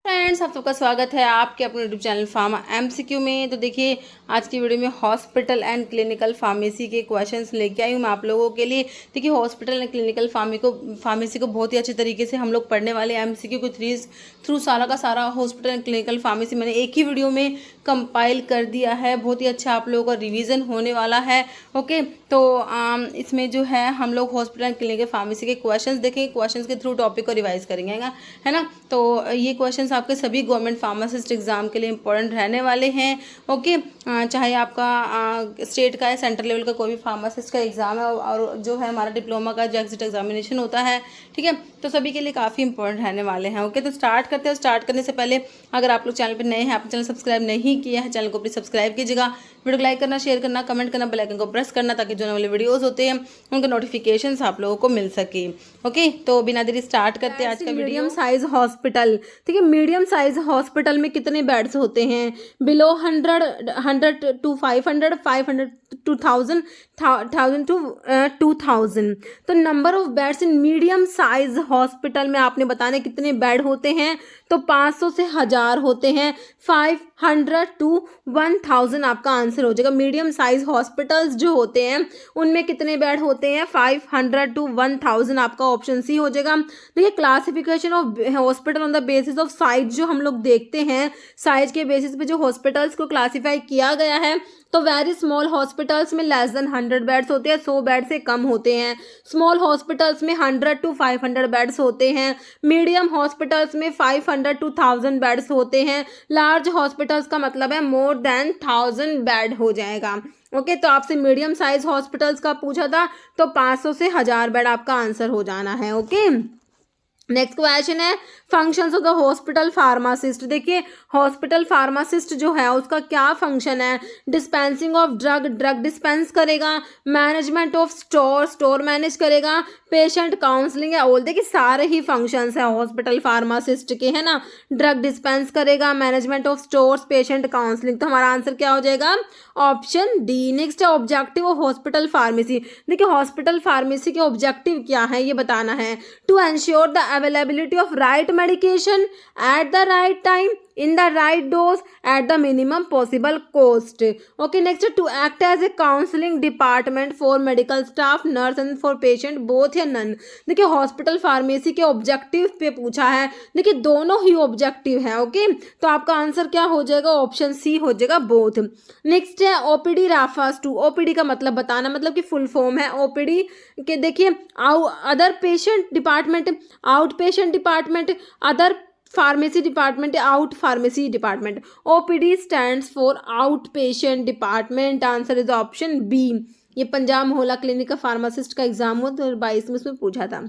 Friends, आप सबका स्वागत है आपके अपने यूट्यूब चैनल फार्मा एमसीक्यू में। तो देखिए, आज की वीडियो में हॉस्पिटल एंड क्लिनिकल फार्मेसी के क्वेश्चंस लेके आई हूँ मैं आप लोगों के लिए। देखिए, हॉस्पिटल एंड क्लिनिकल फार्मेसी को बहुत ही अच्छे तरीके से हम लोग पढ़ने वाले हैं। एमसीक्यू को थ्रू सारा का सारा हॉस्पिटल एंड क्लिनिकल फार्मेसी मैंने एक ही वीडियो में कंपाइल कर दिया है। बहुत ही अच्छा आप लोगों का रिवीजन होने वाला है। ओके, तो इसमें जो है हम लोग हॉस्पिटल एंड क्लिनिकल फार्मेसी के क्वेश्चंस देखेंगे, क्वेश्चंस के थ्रू टॉपिक को रिवाइज करेंगे, है ना। तो ये क्वेश्चंस आपके सभी गवर्नमेंट फार्मासिस्ट एग्जाम के लिए इंपॉर्टेंट रहने वाले हैं। ओके, चाहे आपका स्टेट का या सेंट्रल लेवल का कोई भी फार्मासिस्ट का एग्जाम है और जो है हमारा डिप्लोमा का जो एग्जिट एग्जामिनेशन होता है, ठीक है, तो सभी के लिए काफ़ी इंपॉर्टेंट रहने वाले हैं। ओके, तो स्टार्ट करते हैं। स्टार्ट करने से पहले अगर आप लोग चैनल पर नए हैं, आपने चैनल सब्सक्राइब नहीं किया है, चैनल को प्लीज सब्सक्राइब कीजिएगा। वीडियो को लाइक करना, शेयर करना, कमेंट करना, बेल आइकन को प्रेस करना, ताकि जो वाले वीडियोस होते हैं उनके नोटिफिकेशंस आप लोगों को मिल सके। ओके, तो बिना देरी स्टार्ट करते हैं आज का वीडियो। मीडियम साइज हॉस्पिटल, ठीक है, मीडियम साइज हॉस्पिटल में कितने बेड्स होते हैं? Below 100 to 500, 500 to 1000, 1000 to 2000। तो number of beds in medium size hospital में आपने बताना कितने बेड होते हैं। तो 500 से 1000 होते हैं। 500 टू 1000 आपका आंसर हो जाएगा। मीडियम साइज हॉस्पिटल्स जो होते हैं उनमें कितने बेड होते हैं? 500 टू 1000 आपका ऑप्शन सी हो जाएगा। देखिए, classification of hospital on the basis of size जो हम लोग देखते हैं, साइज के बेसिस पे जो हॉस्पिटल्स को क्लासीफाई किया गया है, तो वेरी स्मॉल हॉस्पिटल्स में लेस देन 100 बेड्स होते हैं, 100 बेड से कम होते हैं। स्मॉल हॉस्पिटल्स में 100 टू 500 बेड्स होते हैं। मीडियम हॉस्पिटल्स में 500 टू 1000 बेड्स होते हैं। लार्ज हॉस्पिटल्स का मतलब है मोर देन 1000 बेड हो जाएगा। ओके, तो आपसे मीडियम साइज हॉस्पिटल्स का पूछा था, तो 500 से 1000 बेड आपका आंसर हो जाना है। ओके, नेक्स्ट क्वेश्चन है functions of the hospital pharmacist. देखिए, हॉस्पिटल फार्मासिस्ट जो है उसका क्या फंक्शन है? डिस्पेंसिंग ऑफ ड्रग डिस्पेंस करेगा। मैनेजमेंट ऑफ स्टोर मैनेज करेगा। पेशेंट काउंसलिंग है ऑल। देखिए, सारे ही फंक्शंस है हॉस्पिटल फार्मासिस्ट के, है ना। ड्रग डिस्पेंस करेगा, management of stores, patient counselling. तो हमारा आंसर क्या हो जाएगा? Option D. नेक्स्ट है ऑब्जेक्टिव ऑफ हॉस्पिटल फार्मेसी। देखिए, हॉस्पिटल फार्मेसी के ऑब्जेक्टिव क्या है ये बताना है। To ensure the availability of right medication at the right time in the right dose at the minimum possible cost. Okay, next to act as a counseling department for medical staff, nurse and for patient both या none। देखिए, hospital pharmacy के objective पे पूछा है। देखिए, दोनों ही objective है। Okay, तो आपका आंसर क्या हो जाएगा? ऑप्शन सी हो जाएगा, बोथ। नेक्स्ट है ओपीडी रेफर्स टू। ओपीडी का मतलब बताना, मतलब कि फुल फॉर्म है ओपीडी के। देखिए, other patient department, out patient department, other pharmacy department, out pharmacy department. OPD stands for out patient department. Answer is option B. ये पंजाब मोहल्ला क्लिनिक का फार्मासिस्ट का एग्जाम हुआ 2022 में, उसमें पूछा था।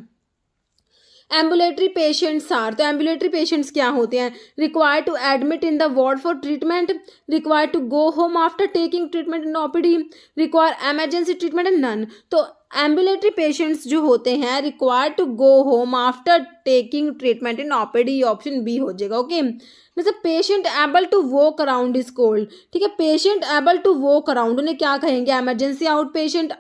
एम्बुलेटरी पेशेंट्स आर, तो एम्बुलेटरी पेशेंट्स क्या होते हैं? Required to admit in the ward for treatment, required to go home after taking treatment in OPD, require emergency treatment and none. तो एम्बुलेटरी पेशेंट्स जो होते हैं required to go home after taking treatment in OPD, option B हो जाएगा। Okay, जैसे patient able to walk around is called. ठीक है, patient able to walk around उन्हें क्या कहेंगे? Emergency out patient,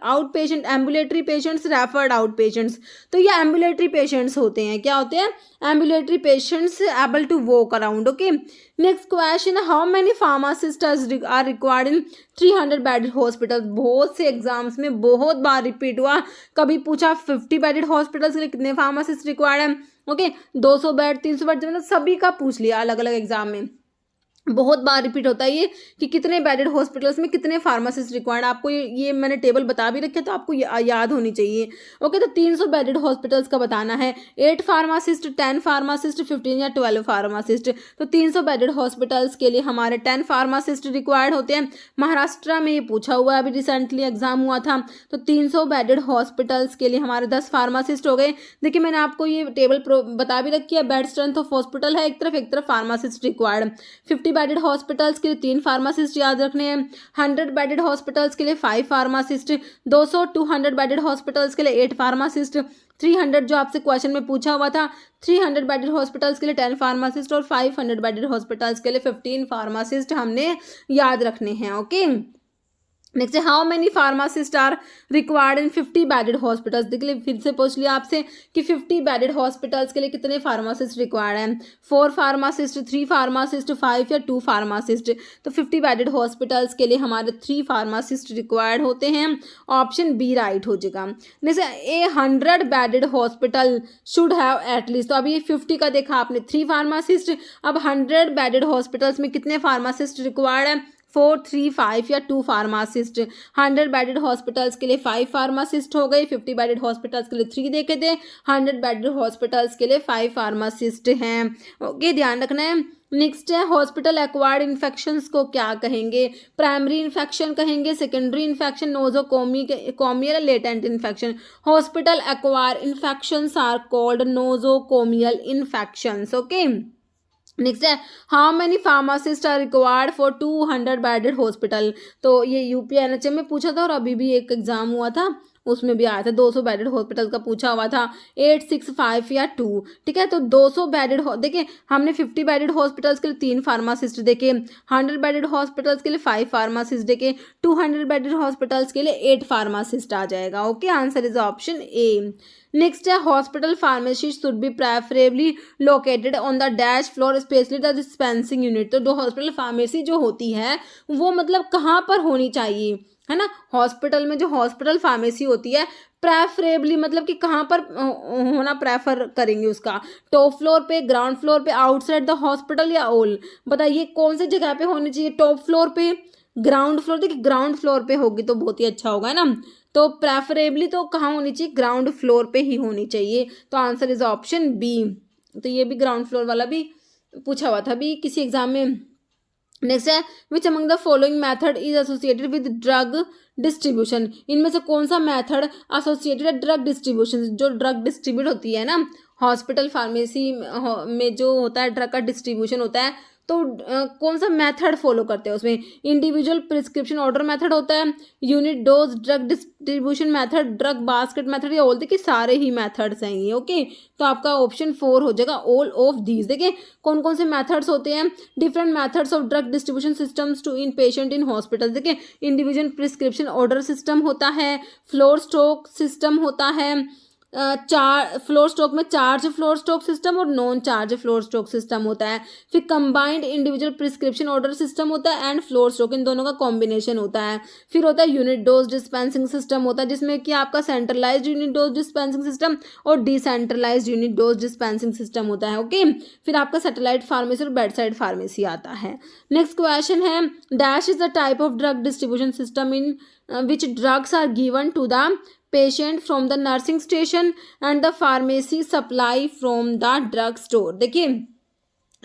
ambulatory patients, referred out patients. तो ये एम्बुलेटरी पेशेंट्स होते हैं। क्या होते हैं? Ambulatory patients able to walk around. Okay, next question, how many pharmacist are required in 300 bedded hospital. बहुत से एग्जाम्स में बहुत बार रिपीट हुआ। कभी पूछा 50 बेडेड हॉस्पिटल्स के लिए कितने फार्मासिस्ट रिक्वायर्ड है। ओके, 200 बेड, 300 बेड, मतलब सभी का पूछ लिया अलग अलग एग्जाम में। बहुत बार रिपीट होता है ये कि कितने बेडेड हॉस्पिटल्स में कितने फार्मासिस्ट रिक्वायर्ड। आपको ये मैंने टेबल बता भी रखे, तो आपको याद होनी चाहिए। ओके, तो 300 बेडेड हॉस्पिटल्स का बताना है। 8 फार्मासिस्ट, 10 फार्मासिस्ट, 15 या 12 फार्मासिस्ट। तो 300 बेडेड हॉस्पिटल्स के लिए हमारे 10 फार्मासिस्ट रिक्वायर्ड होते हैं। महाराष्ट्र में ये पूछा हुआ है, अभी रिसेंटली एग्जाम हुआ था। तो 300 बेडेड हॉस्पिटल्स के लिए हमारे 10 फार्मासिस्ट हो गए। देखिए, मैंने आपको ये टेबल बता भी रखी है। बेड स्ट्रेंथ ऑफ हॉस्पिटल है एक तरफ फार्मासिस्ट रिक्वायर्ड। 50 बेडेड हॉस्पिटल्स के लिए 3 फार्मासिस्ट याद रखने हैं। 100 बेडेड हॉस्पिटल्स के लिए 5 फार्मासिस्ट। 200 200 बेडेड हॉस्पिटल्स के लिए 8 फार्मासिस्ट। 300 जो आपसे क्वेश्चन में पूछा हुआ था, 300 बेडेड हॉस्पिटल्स के लिए 10 फार्मासिस्ट और 500 बेडेड हॉस्पिटल्स के लिए 15 फार्मासिस्ट हमने याद रखने हैं। ओके, नेक्स्ट है how many pharmacist are required in 50 bedded hospitals. देखिए फिर से पूछ लिया आपसे कि 50 बेडेड हॉस्पिटल्स के लिए कितने फार्मासिस्ट रिक्वायर्ड हैं। 4 फार्मासिस्ट, 3 फार्मासिस्ट, 5 या 2 फार्मासिस्ट। तो 50 बेडेड हॉस्पिटल्स के लिए हमारे 3 फार्मासिस्ट रिक्वायर्ड होते हैं। ऑप्शन बी राइट हो जाएगा। जैसे ए 100 bedded hospital should have at least, तो अभी 50 का देखा आपने 3 फार्मासिस्ट, अब 100 बेडेड हॉस्पिटल्स में कितने फार्मासिस्ट रिक्वायर्ड है? 4, 3, 5 या 2 फार्मासिस्ट। 100 बेडेड हॉस्पिटल्स के लिए 5 फार्मासिस्ट हो गए, 50 बेडेड हॉस्पिटल्स के लिए 3 देखे थे, 100 बेडेड हॉस्पिटल्स के लिए 5 फार्मासिस्ट हैं। ओके, ध्यान रखना है। नेक्स्ट है हॉस्पिटल एक्वायर्ड इन्फेक्शंस को क्या कहेंगे? प्राइमरी इन्फेक्शन कहेंगे, secondary infection, nosocomial latent infection. Hospital acquire infections are called nosocomial infections. Okay, next है how many pharmacist are required for 200 bedded hospital. तो ये यूपीएनएचएम में पूछा था और अभी भी एक एग्जाम हुआ था उसमें भी आया था, 200 बेडेड हॉस्पिटल का पूछा हुआ था, 8, 6, 5 या 2। ठीक है, तो 200 बेडेड देखिए हमने 50 बेडेड हॉस्पिटल्स के लिए 3 फार्मासिस्ट देखे, 100 बेडेड हॉस्पिटल्स के लिए 5 फार्मासिस्ट देखे, 200 बेडेड हॉस्पिटल्स के लिए 8 फार्मासिस्ट आ जाएगा। Okay, answer is option A. Next है hospital pharmacy should be preferably located on the dash floor specially the dispensing unit. तो जो हॉस्पिटल फार्मेसी जो होती है वो मतलब कहाँ पर होनी चाहिए, है ना? हॉस्पिटल में जो हॉस्पिटल फार्मेसी होती है प्रेफरेबली मतलब कि कहाँ पर होना प्रेफर करेंगे उसका? टॉप फ्लोर पे, ग्राउंड फ्लोर पे, आउटसाइड द हॉस्पिटल या ऑल? बताइए कौन सी जगह पे होनी चाहिए? टॉप फ्लोर पे, ग्राउंड फ्लोर? देखिए ग्राउंड फ्लोर पे होगी तो बहुत ही अच्छा होगा ना, तो प्रेफरेबली तो कहाँ होनी चाहिए? ग्राउंड फ्लोर पे ही होनी चाहिए। तो आंसर इज ऑप्शन बी। तो ये भी ग्राउंड फ्लोर वाला भी पूछा हुआ था भी किसी एग्जाम में। नेक्स्ट है विच among the following method is associated with drug distribution. इनमें से कौन सा मैथड एसोसिएटेड है ड्रग डिस्ट्रीब्यूशन? जो ड्रग डिस्ट्रीब्यूट होती है ना हॉस्पिटल फार्मेसी में जो होता है ड्रग का डिस्ट्रीब्यूशन होता है, तो कौन सा मेथड फॉलो करते हैं उसमें? इंडिविजुअल प्रिस्क्रिप्शन ऑर्डर मेथड होता है, unit dose drug distribution method, drug basket method, या ऑल? देखिए सारे ही मेथड्स हैं ये। ओके, तो आपका ऑप्शन 4 हो जाएगा ऑल ऑफ दीज। देखिए कौन कौन से मेथड्स होते हैं? Different methods of drug distribution systems to in patient in hospital. देखिए इंडिविजुअल प्रिस्क्रिप्शन ऑर्डर सिस्टम होता है, फ्लोर स्टॉक सिस्टम होता है, फ्लोर स्टॉक में चार्ज फ्लोर स्टॉक सिस्टम और non charge floor stock system होता है, फिर combined individual prescription order system होता है एंड फ्लोर स्टॉक, इन दोनों का कॉम्बिनेशन होता है। फिर होता है यूनिट डोज डिस्पेंसिंग सिस्टम होता है जिसमें कि आपका centralised unit dose dispensing system और decentralised unit dose dispensing system होता है। ओके, फिर आपका सैटेलाइट फार्मेसी और बेड साइड फार्मेसी आता है। नेक्स्ट क्वेश्चन है dash is the type of drug distribution system in which drugs are given to the patient from the nursing station and the pharmacy supply from the drug store। देखिए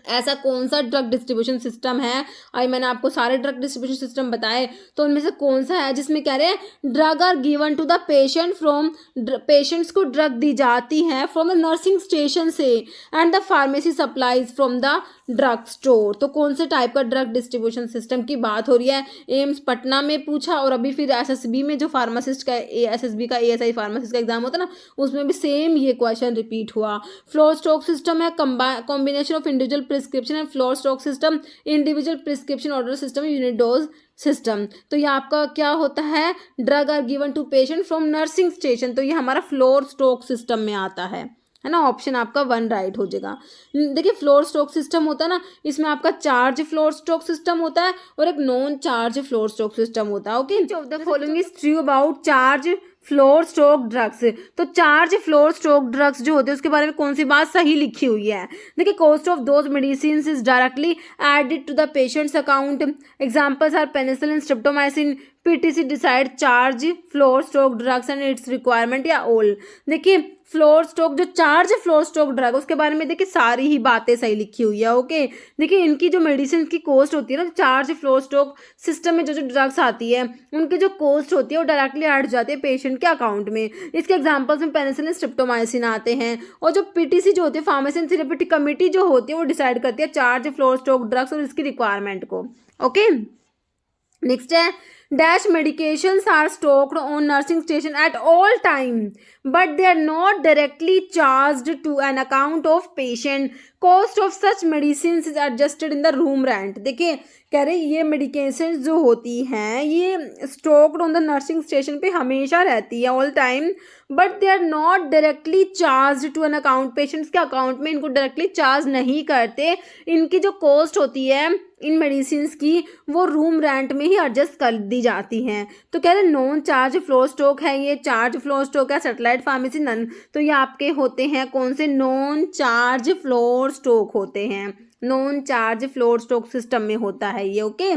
ऐसा कौन सा drug distribution system है? अभी मैंने आपको सारे drug distribution system बताए, तो उनमें से कौन सा है जिसमें कह रहे हैं drug are given to the patient from, patients को ड्रग दी जाती है फ्रॉम द नर्सिंग स्टेशन से and the pharmacy supplies from the drug store. तो कौन से टाइप का ड्रग डिस्ट्रीब्यूशन सिस्टम की बात हो रही है? एम्स पटना में पूछा और अभी फिर एसएसबी में जो फार्मासिस्ट का एसएसबी का एएसआई फार्मासिस्ट का एग्जाम होता है ना उसमें भी सेम ये क्वेश्चन रिपीट हुआ। फ्लोर स्टॉक सिस्टम है combination of individual prescription and floor stock system, individual prescription order system, unit dose system. तो ये आपका क्या होता है? Drug are given to patient from nursing station, तो ये हमारा फ्लोर स्टॉक सिस्टम में आता है ना? ऑप्शन आपका 1 राइट हो जाएगा। देखिए फ्लोर स्टॉक सिस्टम होता है ना, इसमें आपका चार्ज फ्लोर स्टॉक सिस्टम होता है और एक non charge floor stock system होता है। Okay, the following is true about charge floor stock drugs. तो चार्ज फ्लोर स्टॉक ड्रग्स जो होते हैं उसके बारे में कौन सी बात सही लिखी हुई है? देखिए cost of those medicine is directly added to the patients account. Examples are penicillin, streptomycin, PTC decide charge floor stock drugs and its requirement, या ऑल? देखिए फ्लोर स्टॉक जो चार्ज फ्लोर स्टॉक ड्रग उसके बारे में देखिए सारी ही बातें सही लिखी हुई है। ओके, देखिए इनकी जो मेडिसिन की कॉस्ट होती है ना चार्ज फ्लोर स्टॉक सिस्टम में जो ड्रग्स आती है उनकी जो कॉस्ट होती है वो डायरेक्टली ऐड जाती है पेशेंट के अकाउंट में। इसके एग्जांपल्स में पेनिसिलिन, स्ट्रेप्टोमाइसिन आते हैं और जो पीटीसी जो होती है फार्मेसी थेरेप्यूटिक कमेटी जो होती है वो डिसाइड करती है चार्ज फ्लोर स्टॉक ड्रग्स और इसकी रिक्वायरमेंट को। ओके, नेक्स्ट है dash medications are stocked on nursing station at all time. But they are not directly charged to an account of patient, cost of such medicine is adjusted in the room rent. देखिए कह रहे ये medication जो होती हैं ये stocked on the nursing station पे हमेशा रहती है all time, but they are not directly charge to an account, patients के अकाउंट में इनको डायरेक्टली चार्ज नहीं करते। इनकी जो कॉस्ट होती है इन मेडिसिन की वो रूम रेंट में ही एडजस्ट कर दी जाती हैं। तो कह रहे नॉन चार्ज फ्लोर स्टॉक है, ये चार्ज फ्लोर स्टॉक है, सैटेलाइट फार्मेसी नन, तो ये आपके होते हैं कौन से, नॉन चार्ज फ्लोर स्टॉक होते हैं, non charge floor stock system में होता है ये। ओके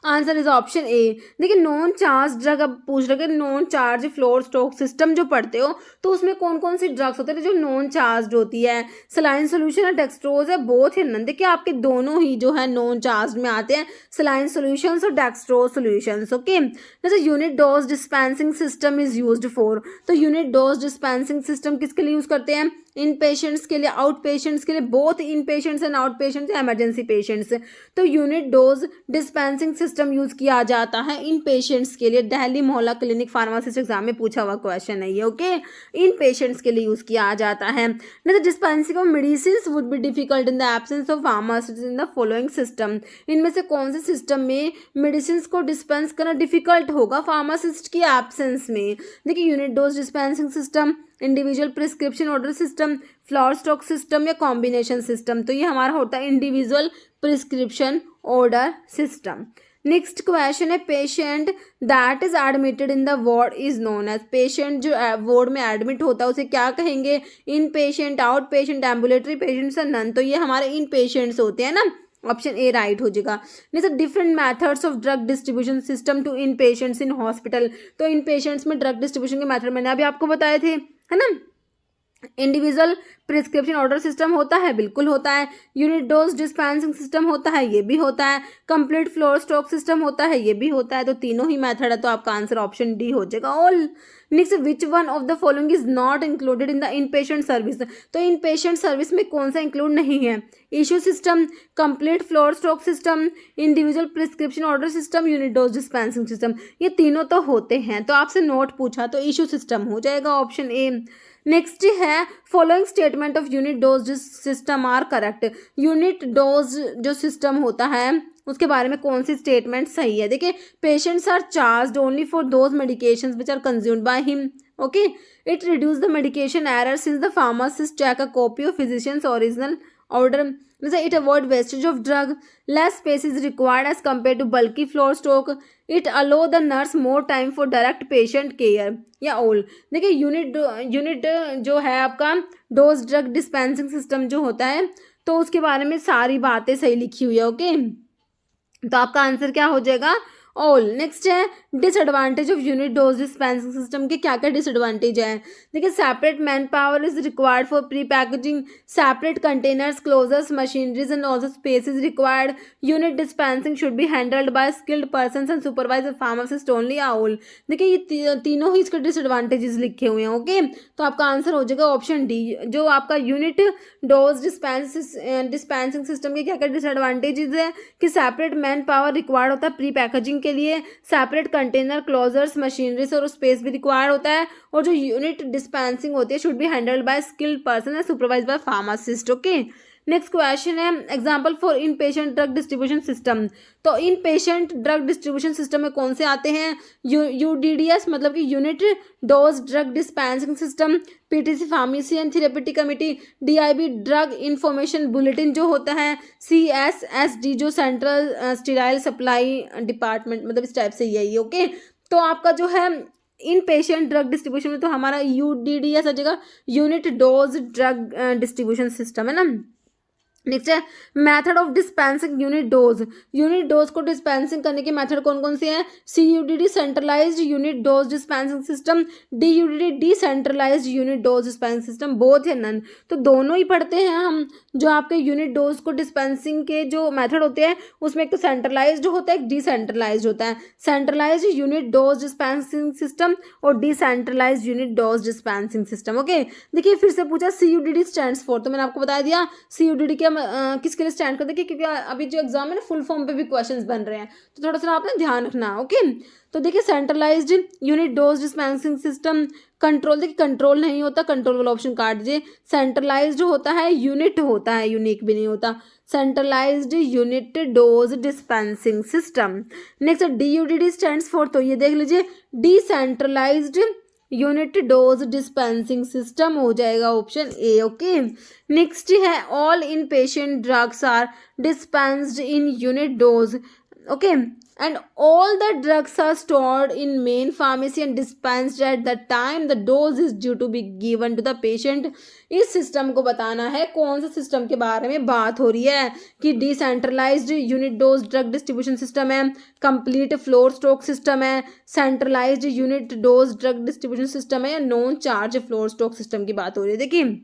आंसर इज ऑप्शन ए। देखिए नॉन चार्ज ड्रग, अब पूछ रहे non charge floor stock system जो पढ़ते हो तो उसमें कौन कौन सी ड्रग्स होते हैं जो नॉन चार्ज होती है, सलाइन सोल्यूशन और डेक्सट्रोज है, बोथ है नन। देखिए आपके दोनों ही जो है नॉन चार्ज में आते हैं, सलाइन सोल्यूशंस और डेक्सट्रोज सोल्यूशंस। ओके जैसे unit dose dispensing system is used for, तो यूनिट डोज डिस्पेंसिंग सिस्टम किसके लिए यूज करते हैं, इन पेशेंट्स के लिए, आउट पेशेंट्स के लिए, both inpatients and outpatients, emergency patients. तो unit dose dispensing system use किया जाता है इन पेशेंट्स के लिए, दिल्ली मोहल्ला क्लिनिक फार्मासिस्ट एग्जाम में पूछा हुआ क्वेश्चन है ये। ओके इन पेशेंट्स के लिए यूज किया जाता है। नहीं dispensing of medicine would be difficult in the absence of pharmacist in the following system, इनमें से कौन से सिस्टम में मेडिसिन को डिस्पेंस करना डिफिकल्ट होगा फार्मासिस्ट की एब्सेंस में। देखिए unit dose dispensing system, individual prescription order system, floor stock system या कॉम्बिनेशन सिस्टम। तो ये हमारा होता है individual prescription order system. Next question है patient that is admitted in the ward is known as, patient जो वार्ड में admit होता है उसे क्या कहेंगे, इन patient, out patient, ambulatory patients या नन। तो ये हमारे इन पेशेंट्स होते हैं ना, ऑप्शन ए राइट हो जाएगा। नहीं different methods of drug distribution system to in patients in hospital, तो इन पेशेंट्स में ड्रग डिस्ट्रीब्यूशन के मेथड मैंने अभी आपको बताए थे है ना। इंडिविजुअल प्रिस्क्रिप्शन ऑर्डर सिस्टम होता है, बिल्कुल होता है। यूनिट डोज डिस्पेंसिंग सिस्टम होता है, ये भी होता है। कंप्लीट फ्लोर स्टॉक सिस्टम होता है, ये भी होता है। तो तीनों ही मेथड है, तो आपका आंसर ऑप्शन डी हो जाएगा all. Next which one of the following is not included in the in patient service, तो इन पेशेंट सर्विस में कौन सा इंक्लूड नहीं है, issue system, complete floor stock system, individual prescription order system, unit dose dispensing system. ये तीनों तो होते हैं, तो आपसे नोट पूछा तो इश्यू सिस्टम हो जाएगा ऑप्शन ए। नेक्स्ट है following statement of unit dose system are correct, unit dose जो सिस्टम होता है उसके बारे में कौन सी स्टेटमेंट सही है। देखिए patients are charged only for those medications which are consumed by him. Okay it reduce the medication error since the pharmacist check a copy of physicians original order, it avoid wastage of drug, less space is required as compared to bulky floor stock, it allow the nurse more time for direct patient care या all। देखिए unit जो है आपका dose drug dispensing system जो होता है तो उसके बारे में सारी बातें सही लिखी हुई है। ओके तो आपका आंसर क्या हो जाएगा ऑल। नेक्स्ट है disadvantage of unit dose dispensing system के क्या क्या डिसएडवांटेज है। देखिए separate man power is required for pre packaging, separate containers, closures, machineries and also space is required, unit dispensing should be handled by skilled person and supervisor pharmacist only all. देखिए ये तीनों ही इसके disadvantages लिखे हुए हैं। Okay तो आपका answer हो जाएगा ऑप्शन डी। जो आपका यूनिट डोज डिस्पेंसिंग सिस्टम के क्या क्या डिसएडवांटेजेस है कि सेपरेट मैन पावर रिक्वायर्ड होता है प्री पैकेजिंग के लिए, सेपरेट कंटेनर, क्लोजर्स, मशीनरीज और स्पेस भी रिक्वायर्ड होता है, और जो यूनिट डिस्पेंसिंग होती है should be handled by skilled person and supervised by pharmacist. Okay next question है example for inpatient drug distribution system, तो inpatient drug distribution system में कौन से आते हैं, यूडीडीएस मतलब कि unit dose drug dispensing system, PTC pharmacy and therapeutic committee, DIB drug information bulletin जो होता है, सीएसएसडी जो सेंट्रल स्टेराइल सप्लाई डिपार्टमेंट, मतलब इस टाइप से यही। ओके तो आपका जो है इन पेशेंट ड्रग डिस्ट्रीब्यूशन में तो हमारा यूडीडीएस आ जाएगा, unit dose drug distribution system है ना। नेक्स्ट है method of dispensing unit dose को डिस्पेंसिंग करने के मेथड कौन कौन से हैं, CUDD centralised unit dose dispensing system, DUDD decentralised unit dose dispensing system, both है नन। तो दोनों ही पढ़ते हैं हम। जो आपके यूनिट डोज को डिस्पेंसिंग के जो मेथड होते हैं उसमें एक तो सेंट्रलाइज्ड होता है, एक डिसेंट्रलाइज्ड होता है। Centralised unit dose dispensing system और decentralised unit dose dispensing system. Okay देखिए फिर से पूछा सीयूडीडी स्टैंड्स फॉर, तो मैंने आपको बता दिया सीयूडीडी के हम किसके लिए स्टैंड करते हैं, क्योंकि अभी जो एग्जाम है ना फुल फॉर्म पे भी क्वेश्चंस बन रहे हैं, तो थोड़ा सा आपने ध्यान रखना। ओके, तो देखिए centralised unit dose dispensing system, control, देखिए कंट्रोल नहीं होता, कंट्रोल वाला ऑप्शन काट दीजिए। सेंट्रलाइज्ड होता है, यूनिट होता है, यूनिक भी नहीं होता। Centralised unit dose dispensing system. Next DUDD stands for, तो ये देख लीजिए decentralised unit dose dispensing system हो जाएगा ऑप्शन ए। ओके, नेक्स्ट है all in patient drugs are dispensed in unit dose. Okay, and all the drugs are stored in main pharmacy and dispensed at the time the dose is due to be given to the patient। इस system को बताना है, कौन सा system के बारे में बात हो रही है, कि decentralised unit dose drug distribution system है, कंप्लीट फ्लोर स्टॉक सिस्टम है, centralised unit dose drug distribution system है, या non charge floor stock system की बात हो रही है। देखिए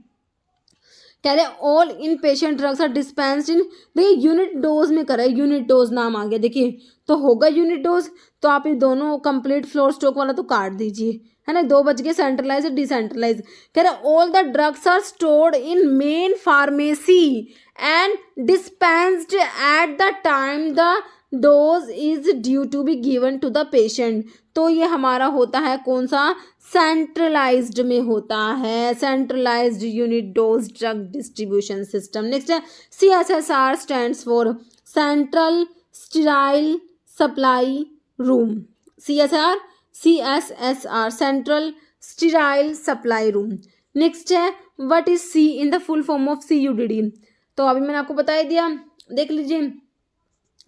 कह रहे all in patient drugs are dispensed in, देखिए यूनिट डोज में करे, यूनिट डोज नाम आ गया, देखिए तो होगा यूनिट डोज, तो आप ये दोनों कंप्लीट फ्लोर स्टॉक वाला तो काट दीजिए, है ना, 2 बच गए, सेंट्रलाइज डिसेंट्रलाइज। कह रहे all the drugs are stored in main pharmacy and dispensed at the time the dose is due to be given to the patient. तो ये हमारा होता है कौन सा, सेंट्रलाइज्ड में होता है, centralised unit dose drug distribution system. Next है CSSR stands for central sterile supply room. CSSR central sterile supply room. Next है what is C in the full form of CUDD। तो अभी मैंने आपको बता दिया, देख लीजिए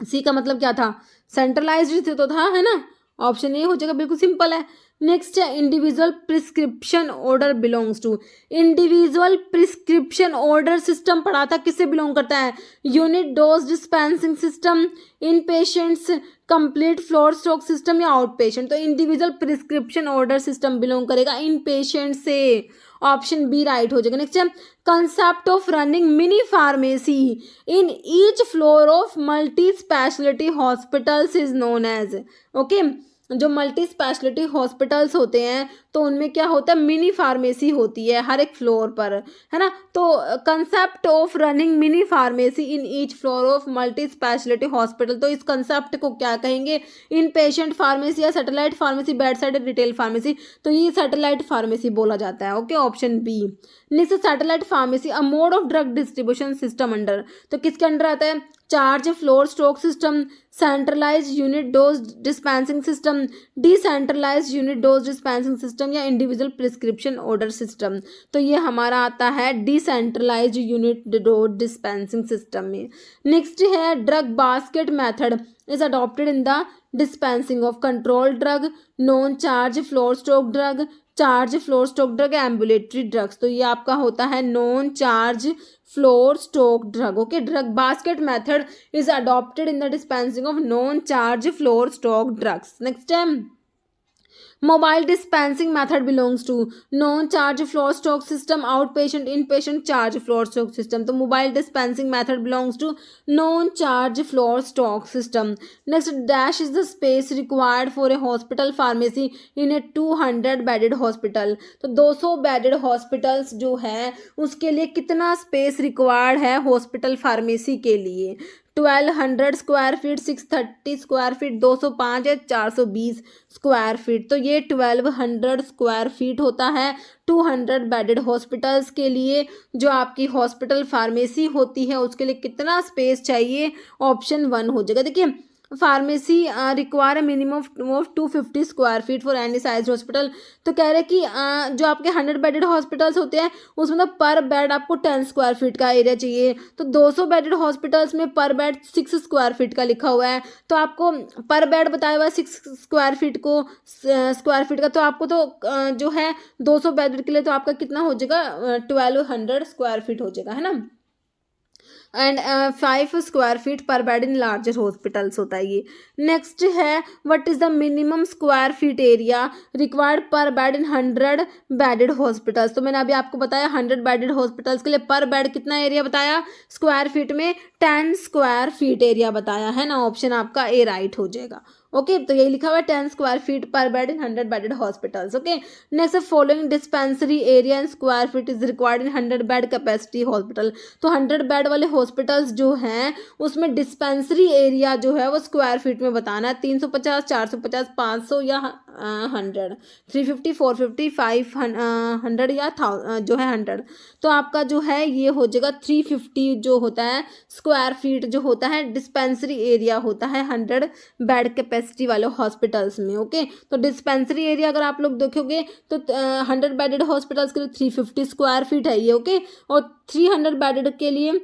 C का मतलब क्या था, सेंट्रलाइज्ड तो था, है ना, ऑप्शन ए हो जाएगा, बिल्कुल सिंपल है। नेक्स्ट है individual prescription order belongs to, individual prescription order system पढ़ा था, किससे बिलोंग करता है, unit dose dispensing system, inpatients, complete floor stock system या आउट पेशेंट। तो individual prescription order system belong करेगा इन पेशेंट से, ऑप्शन बी राइट हो जाएगा। नेक्स्ट है concept of running mini pharmacy in each floor of multi speciality hospitals is known as. Okay, जो multi speciality hospitals होते हैं तो उनमें क्या होता है, मिनी फार्मेसी होती है हर एक फ्लोर पर, है ना। तो concept of running mini pharmacy in each floor of multi speciality hospital, तो इस कंसेप्ट को क्या कहेंगे, इन पेशेंट फार्मेसी या satellite pharmacy, bed side retail pharmacy, तो ये सैटेलाइट फार्मेसी बोला जाता है। Okay, option B. Next satellite pharmacy a mode of drug distribution system under, तो किसके अंडर आता है, charge floor stock system, centralise unit dose dispensing system, decentralise unit dose dispensing system या इंडिविजुअल प्रिस्क्रिप्शन ऑर्डर सिस्टम। तो ये हमारा आता है decentralise unit dose dispensing system में। नेक्स्ट है drug basket method is adopted in the dispensing of control drug, non charge floor stock drug, charge floor stock drug, ambulatory drugs. तो ये आपका होता है non charge floor stock drug. Okay, drug basket method is adopted in the dispensing of non charge floor stock drugs. Next है mobile dispensing method belongs to non charge floor stock system, out patient, in patient, charge floor stock system. तो mobile dispensing method belongs to non charge floor stock system. Next dash is the space required for a hospital pharmacy in a 200 bedded hospital. तो 200 bedded hospitals जो है उसके लिए कितना space required है hospital pharmacy के लिए, 1200 स्क्वायर फीट, 630 स्क्वायर फीट, 205 या 420 स्क्वायर फीट। तो ये 1200 स्क्वायर फीट होता है 200 बेडेड हॉस्पिटल्स के लिए। जो आपकी हॉस्पिटल फार्मेसी होती है उसके लिए कितना स्पेस चाहिए, ऑप्शन 1 हो जाएगा। देखिए pharmacy require minimum of 250 square feet for any size hospital. तो कह रहे हैं कि जो आपके 100 बेडेड हॉस्पिटल्स होते हैं उसमें तो पर बेड आपको 10 स्क्वायर फीट का एरिया चाहिए। तो 200 बेडेड हॉस्पिटल्स में पर बेड 6 स्क्वायर फीट का लिखा हुआ है, तो आपको पर बेड बताया हुआ है 6 स्क्वायर फीट का, तो आपको तो जो है 200 बेडेड के लिए तो आपका कितना हो जाएगा, 1200 स्क्वायर फीट हो जाएगा, है ना। एंड 5 स्क्वायर फीट पर बेड इन लार्जर हॉस्पिटल्स होता है ये। नेक्स्ट है what is the minimum square feet area required पर बेड इन 100 बेडेड हॉस्पिटल्स। तो मैंने अभी आपको बताया 100 बेडेड हॉस्पिटल्स के लिए पर बेड कितना एरिया बताया स्क्वायर फीट में, 10 स्क्वायर फीट एरिया बताया, है ना। ऑप्शन आपका ए राइट हो जाएगा। ओके, तो यही लिखा हुआ है 10 स्क्वायर फीट पर bed in 100 bedded hospitals. Okay, next following dispensary area in square feet is required in 100 bed capacity hospital. तो 100 बेड वाले हॉस्पिटल्स जो हैं उसमें डिस्पेंसरी एरिया जो है वो स्क्वायर फीट में बताना है, 350, 450, 500 या 100, 350, 450, 500 या जो है 100। तो आपका जो है ये हो जाएगा 350 जो होता है स्क्वायर फीट जो होता है डिस्पेंसरी एरिया होता है 100 बेड कैपेसिटी वाले हॉस्पिटल्स में। ओके, तो डिस्पेंसरी एरिया अगर आप लोग देखोगे तो 100 बेडेड हॉस्पिटल्स के लिए 350 स्क्वायर फीट है ये। ओके, और 300 बेडेड के लिए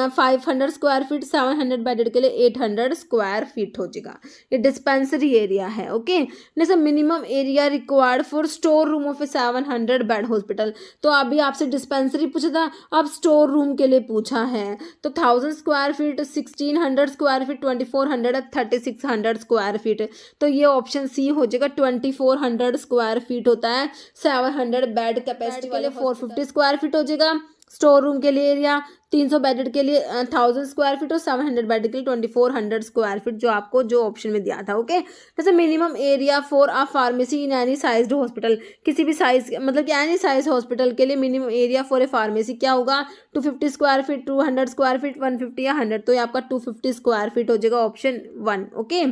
500 स्क्वायर फीट, 700 बेडेड के लिए 800 स्क्वायर फीट हो जाएगा। ये डिस्पेंसरी एरिया है। ओके, जैसे minimum area required for store room of A 700 bed hospital. तो अभी आपसे डिस्पेंसरी पूछा था, अब स्टोर रूम के लिए पूछा है। तो 1000 square feet, 1600 square feet, 2400, 3600 square feet. तो ये ऑप्शन सी हो जाएगा, 2400 स्क्वायर फीट होता है 700 बेड कैपेसिटी के लिए। 450 स्क्वायर फीट हो जाएगा स्टोर रूम के लिए एरिया, 300 बेडेड के लिए 1000 स्क्वायर फीट और 700 बेडेड के लिए 2400 स्क्वायर फीट जो आपको जो ऑप्शन में दिया था। ओके, जैसे minimum area for a pharmacy in any sized hospital, किसी भी साइज मतलब कि एनी साइज हॉस्पिटल के लिए minimum area for a pharmacy क्या होगा, 250 स्क्वायर फीट, 200 स्क्वायर फीट, 150 या 100। तो ये आपका 250 स्क्वायर फीट हो जाएगा ऑप्शन 1। ओके,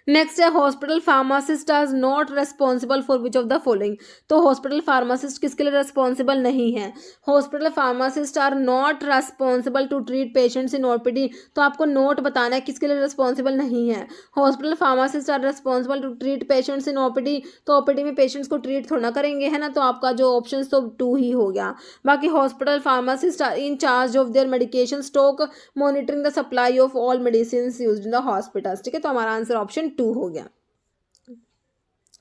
नेक्स्ट है hospital pharmacist are not responsible for which of the following. तो हॉस्पिटल फार्मासिस्ट किसके लिए रेस्पॉन्सिबल नहीं है, hospital pharmacist are not responsible to treat patients in OPD. तो आपको नोट बताना है किसके लिए रेस्पॉन्सिबल नहीं है। Hospital pharmacist are responsible to treat patients in OPD, तो ओपीडी में पेशेंट्स को ट्रीट थोड़ा करेंगे, है ना। तो आपका जो ऑप्शन तो 2 ही हो गया। बाकी hospital pharmacist are in charge of their medication stock, monitoring the supply of all medicine used in the hospitals. ठीक है, तो हमारा आंसर ऑप्शन 2 हो गया।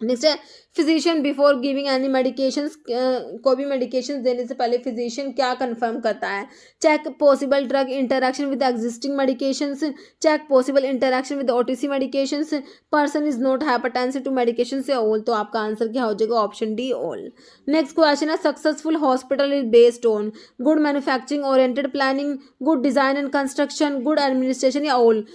नेक्स्ट है physician before giving any medications, कोई भी मेडिकेशन देने से पहले फिजिशियन क्या कंफर्म करता है, check possible drug interaction with existing medications, check possible interaction with OTC medications, person is not hypertensive to medication से ऑल। तो आपका आंसर क्या हो जाएगा, option D all. Next question है successful hospital is based on good manufacturing oriented planning, good design and construction, good administration या all.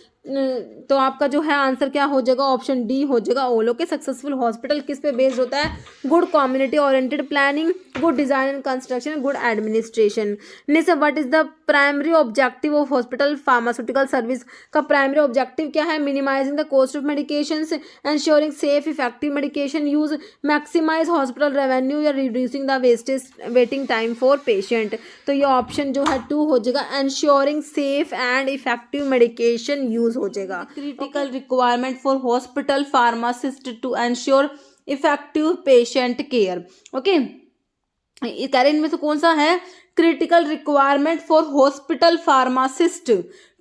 तो आपका जो है आंसर क्या हो जाएगा, ऑप्शन डी हो जाएगा ऑल। ओके, सक्सेसफुल हॉस्पिटल किस पे बेस्ड होता है, good community oriented planning, good design and construction, good administration. Next, what is the primary objective of hospital pharmaceutical service. का प्राइमरी ऑब्जेक्टिव क्या है, minimizing the cost of medications, ensuring safe effective medication use, maximize hospital revenue या reducing the wastage waiting time for patient. तो ये option जो है 2 हो जाएगा, ensuring safe and effective medication use हो जाएगा। Critical requirement for hospital pharmacist to ensure effective patient care. Okay, कह रहे इनमें से कौन सा है, critical requirement for hospital pharmacist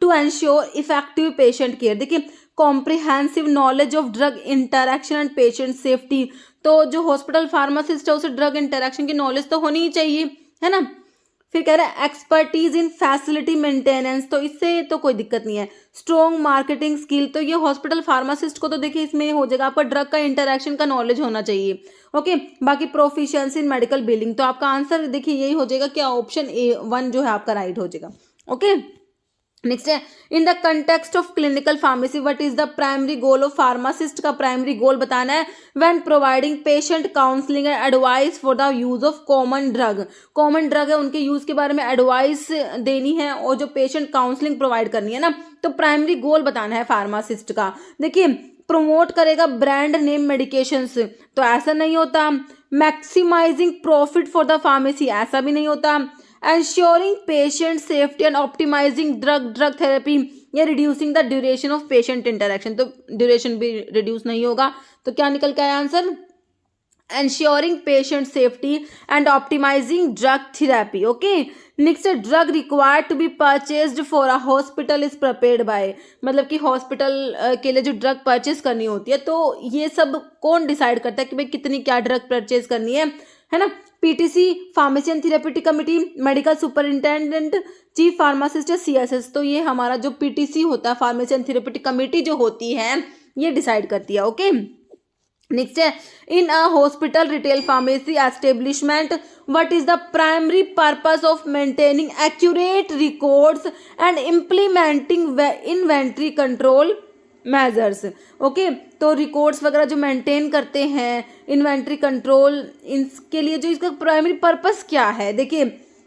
to ensure effective patient care. देखिए, comprehensive knowledge of drug interaction and patient safety. तो जो हॉस्पिटल फार्मासिस्ट है उसे ड्रग इंटरेक्शन की नॉलेज तो होनी ही चाहिए, है ना। फिर कह रहा है एक्सपर्टीज इन फैसिलिटी मेंटेनेंस, तो इससे तो कोई दिक्कत नहीं है। स्ट्रॉन्ग मार्केटिंग स्किल, तो ये हॉस्पिटल फार्मासिस्ट को तो देखिए इसमें हो जाएगा, आपका ड्रग का इंटरेक्शन का नॉलेज होना चाहिए। ओके, बाकी प्रोफिशिएंसी इन मेडिकल बिलिंग। तो आपका आंसर देखिए यही हो जाएगा, क्या ऑप्शन A1 जो है आपका राइट हो जाएगा। ओके, नेक्स्ट है in the context of clinical pharmacy what is the primary goal of pharmacist. का प्राइमरी गोल बताना है, when providing patient counselling and advice for the use of common drug. Common drug है उनके use के बारे में advice देनी है और जो पेशेंट काउंसलिंग प्रोवाइड करनी है ना, तो प्राइमरी गोल बताना है फार्मासिस्ट का। देखिए, प्रमोट करेगा ब्रांड नेम मेडिकेशंस, तो ऐसा नहीं होता। Maximising profit for the pharmacy, ऐसा भी नहीं होता। ensuring patient safety and optimizing drug therapy या reducing the duration of patient interaction, तो duration भी reduce नहीं होगा। तो क्या निकल के आया answer, ensuring patient safety and optimizing drug therapy। okay, next drug required to be purchased for a hospital is prepared by, मतलब कि हॉस्पिटल के लिए जो ड्रग परचेज करनी होती है, तो ये सब कौन डिसाइड करता है कि भाई कितनी क्या ड्रग परचेज करनी है ना। PTC, pharmacy and therapeutic committee, medical superintendent, chief pharmacist या सीएसएस। तो ये हमारा जो पीटीसी होता है, फार्मेसी एंड थेरेप्यूटिक कमिटी जो होती है, ये डिसाइड करती है। ओके, नेक्स्ट है in a hospital retail pharmacy establishment what is the primary purpose of maintaining accurate records and implementing inventory control measures. Okay, तो रिकॉर्ड्स वगैरह जो मेंटेन करते हैं, इन्वेंट्री कंट्रोल, इनके लिए जो इसका प्राइमरी पर्पस क्या है, देखिए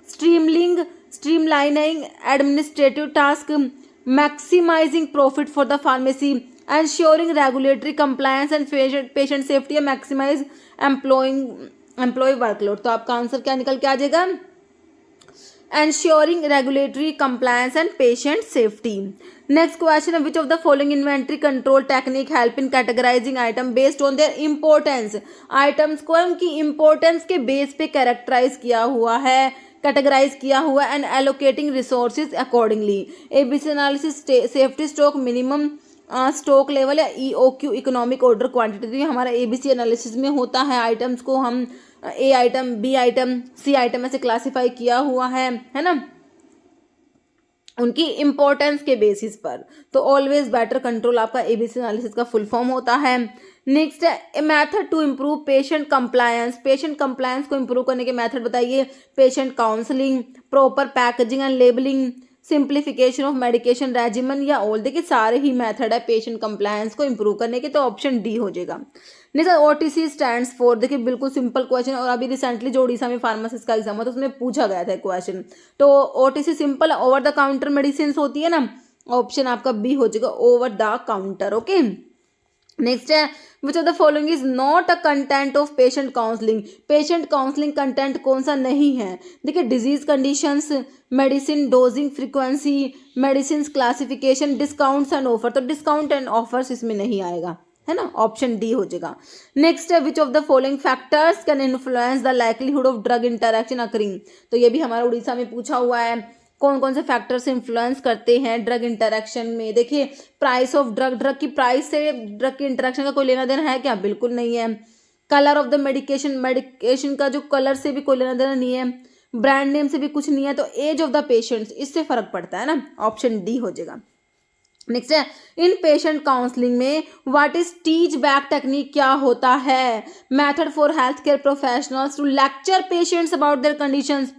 streamlining administrative task, maximising profit for the pharmacy, ensuring regulatory compliance and patient safety, या मैक्सिमाइज एम्प्लॉय वर्कलोड। तो आपका आंसर क्या निकल के आ जाएगा, ensuring regulatory compliance and patient safety। Next question, which of the following inventory control technique help in categorizing item based on their importance? Items को उनकी importance के बेस पे कैरेक्टराइज किया हुआ है, कैटेगराइज किया हुआ है, and allocating resources accordingly. ABC analysis, safety stock, minimum stock level, या ईओक्यू इकोनॉमिक ऑर्डर क्वांटिटी, हमारा एबीसी एनालिसिस में होता है। आइटम्स को हम ए आइटम, बी आइटम, सी आइटम ऐसे क्लासिफाई किया हुआ है ना, उनकी इंपॉर्टेंस के बेसिस पर। तो ऑलवेज बेटर कंट्रोल आपका एबीसी एनालिसिस का फुल फॉर्म होता है। नेक्स्ट है a method to improve patient compliance. Patient compliance को इम्प्रूव करने के मेथड बताइए। Patient counselling, proper packaging and labelling, simplification of medication regimen, या ऑल। देखिए सारे ही मेथड है पेशेंट कंप्लायंस को इम्प्रूव करने के, तो ऑप्शन डी हो जाएगा। नेक्स्ट ओटीसी स्टैंड्स फॉर, देखिए बिल्कुल सिंपल क्वेश्चन, और अभी रिसेंटली जो उड़ीसा में फार्मासिस्ट का एग्जाम हुआ था उसमें पूछा गया था क्वेश्चन। तो OTC simple over the counter medicine होती है ना, ऑप्शन आपका बी हो जाएगा, over the counter. Okay, next है which of the following is not a content of patient counselling. Patient counselling content कौन सा नहीं है, देखिए disease conditions, medicine dosing frequency, medicine classification, discounts and offer. तो डिस्काउंट एंड ऑफर्स इसमें नहीं आएगा, है ना, ऑप्शन डी हो जाएगा। नेक्स्ट है which of the following factors can influence the likelihood of drug interaction occurring. तो ये भी हमारा उड़ीसा में पूछा हुआ है, कौन कौन से फैक्टर्स इन्फ्लुएंस करते हैं ड्रग इंटरैक्शन में। देखिए प्राइस ऑफ ड्रग, ड्रग की प्राइस से ड्रग की इंटरैक्शन का कोई लेना देना है क्या, बिल्कुल नहीं है। Colour of the medication, medication का जो कलर से भी कोई लेना देना नहीं है, ब्रांड नेम से भी कुछ नहीं है। तो एज ऑफ द पेशेंट्स, इससे फर्क पड़ता है ना, ऑप्शन डी हो जाएगा। नेक्स्ट है इन पेशेंट काउंसलिंग में what is teach back technique क्या होता है, method for health care professionals to lecture patients about their conditions,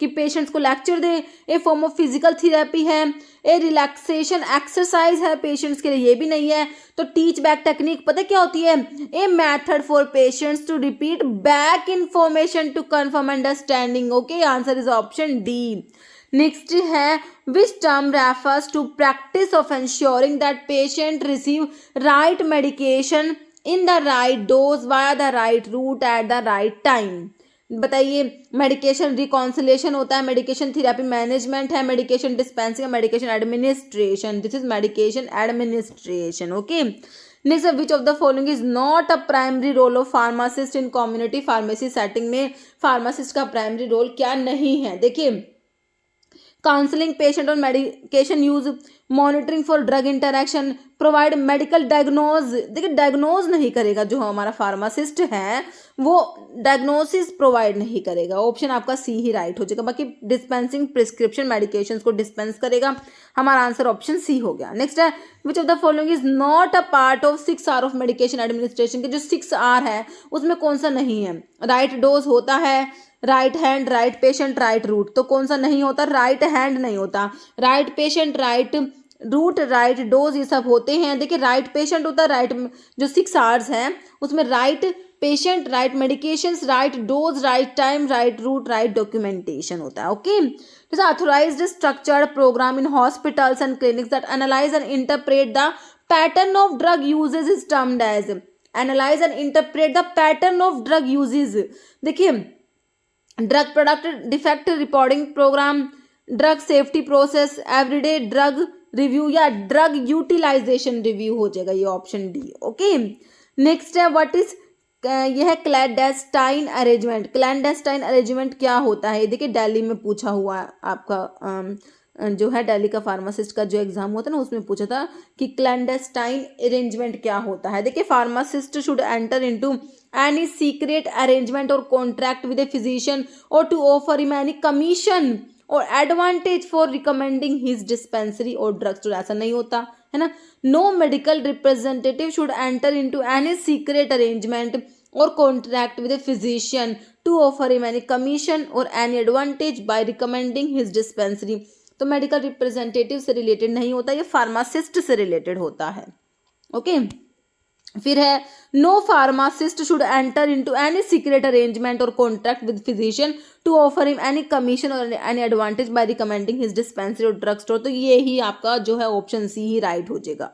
कि पेशेंट्स को लेक्चर दे। A form of physical therapy है, ए रिलैक्सेशन एक्सरसाइज है पेशेंट्स के लिए, ये भी नहीं है। तो टीच बैक टेक्निक पता क्या होती है, a method for patients to repeat back information to confirm understanding. Okay, answer is option D. Next है which term refers to practice of ensuring that patient receive right medication in the right dose via the right route at the right time। बताइए, medication reconciliation होता है, medication therapy management है, medication dispensing, medication administration. This is medication administration. Okay, next which of the following is not a primary role of pharmacist in community pharmacy setting. में pharmacist का primary role क्या नहीं है, देखिए counselling patient और medication use, monitoring for drug interaction, provide medical diagnose. देखिए diagnose नहीं करेगा, जो हमारा फार्मासिस्ट है वो डायग्नोसिस प्रोवाइड नहीं करेगा, ऑप्शन आपका सी ही राइट हो जाएगा। बाकी डिस्पेंसिंग प्रिस्क्रिप्शन मेडिकेशंस को डिस्पेंस करेगा, हमारा आंसर ऑप्शन सी हो गया। नेक्स्ट है which of the following is not a part of 6 R of medication administration के जो 6 आर है उसमें कौन सा नहीं है। राइट डोज होता है, right hand, right patient, right route. तो कौन सा नहीं होता, राइट हैंड नहीं होता, right patient, right route, right dose, ये सब होते हैं। देखिए राइट पेशेंट होता है, राइट जो 6 आवर्स हैं उसमें right patient, right medications, right dose, right time, right route, right documentation होता है। Okay, authorized structured program in hospitals and clinics that analyze and interpret the pattern of drug usage is termed as. Analyze and interpret the pattern of drug usage, देखिए drug product defect reporting program, drug safety process, everyday drug review, या drug utilization review हो जाएगा, ये option D. Okay, next है what is, यह है clandestine arrangement. Clandestine arrangement क्या होता है, देखिए दिल्ली में पूछा हुआ आपका जो है दिल्ली का फार्मासिस्ट का जो एग्जाम होता है ना उसमें पूछा था कि क्लैंडेस्टाइन अरेंजमेंट क्या होता है। देखिए pharmacist should enter into any secret arrangement or contract with a physician or to offer him any commission or advantage for recommending his dispensary or drugs. तो ऐसा नहीं होता है ना। No medical representative should enter into any secret arrangement or contract with a physician to offer him any commission or any advantage by recommending his dispensary. तो medical representative से related नहीं होता, ये फार्मासिस्ट से रिलेटेड होता है। Okay. फिर है no pharmacist should enter into any secret arrangement or contract with physician to offer him any commission or any advantage by recommending his dispensary or drug store. तो ये ही आपका जो है ऑप्शन सी ही right हो जाएगा।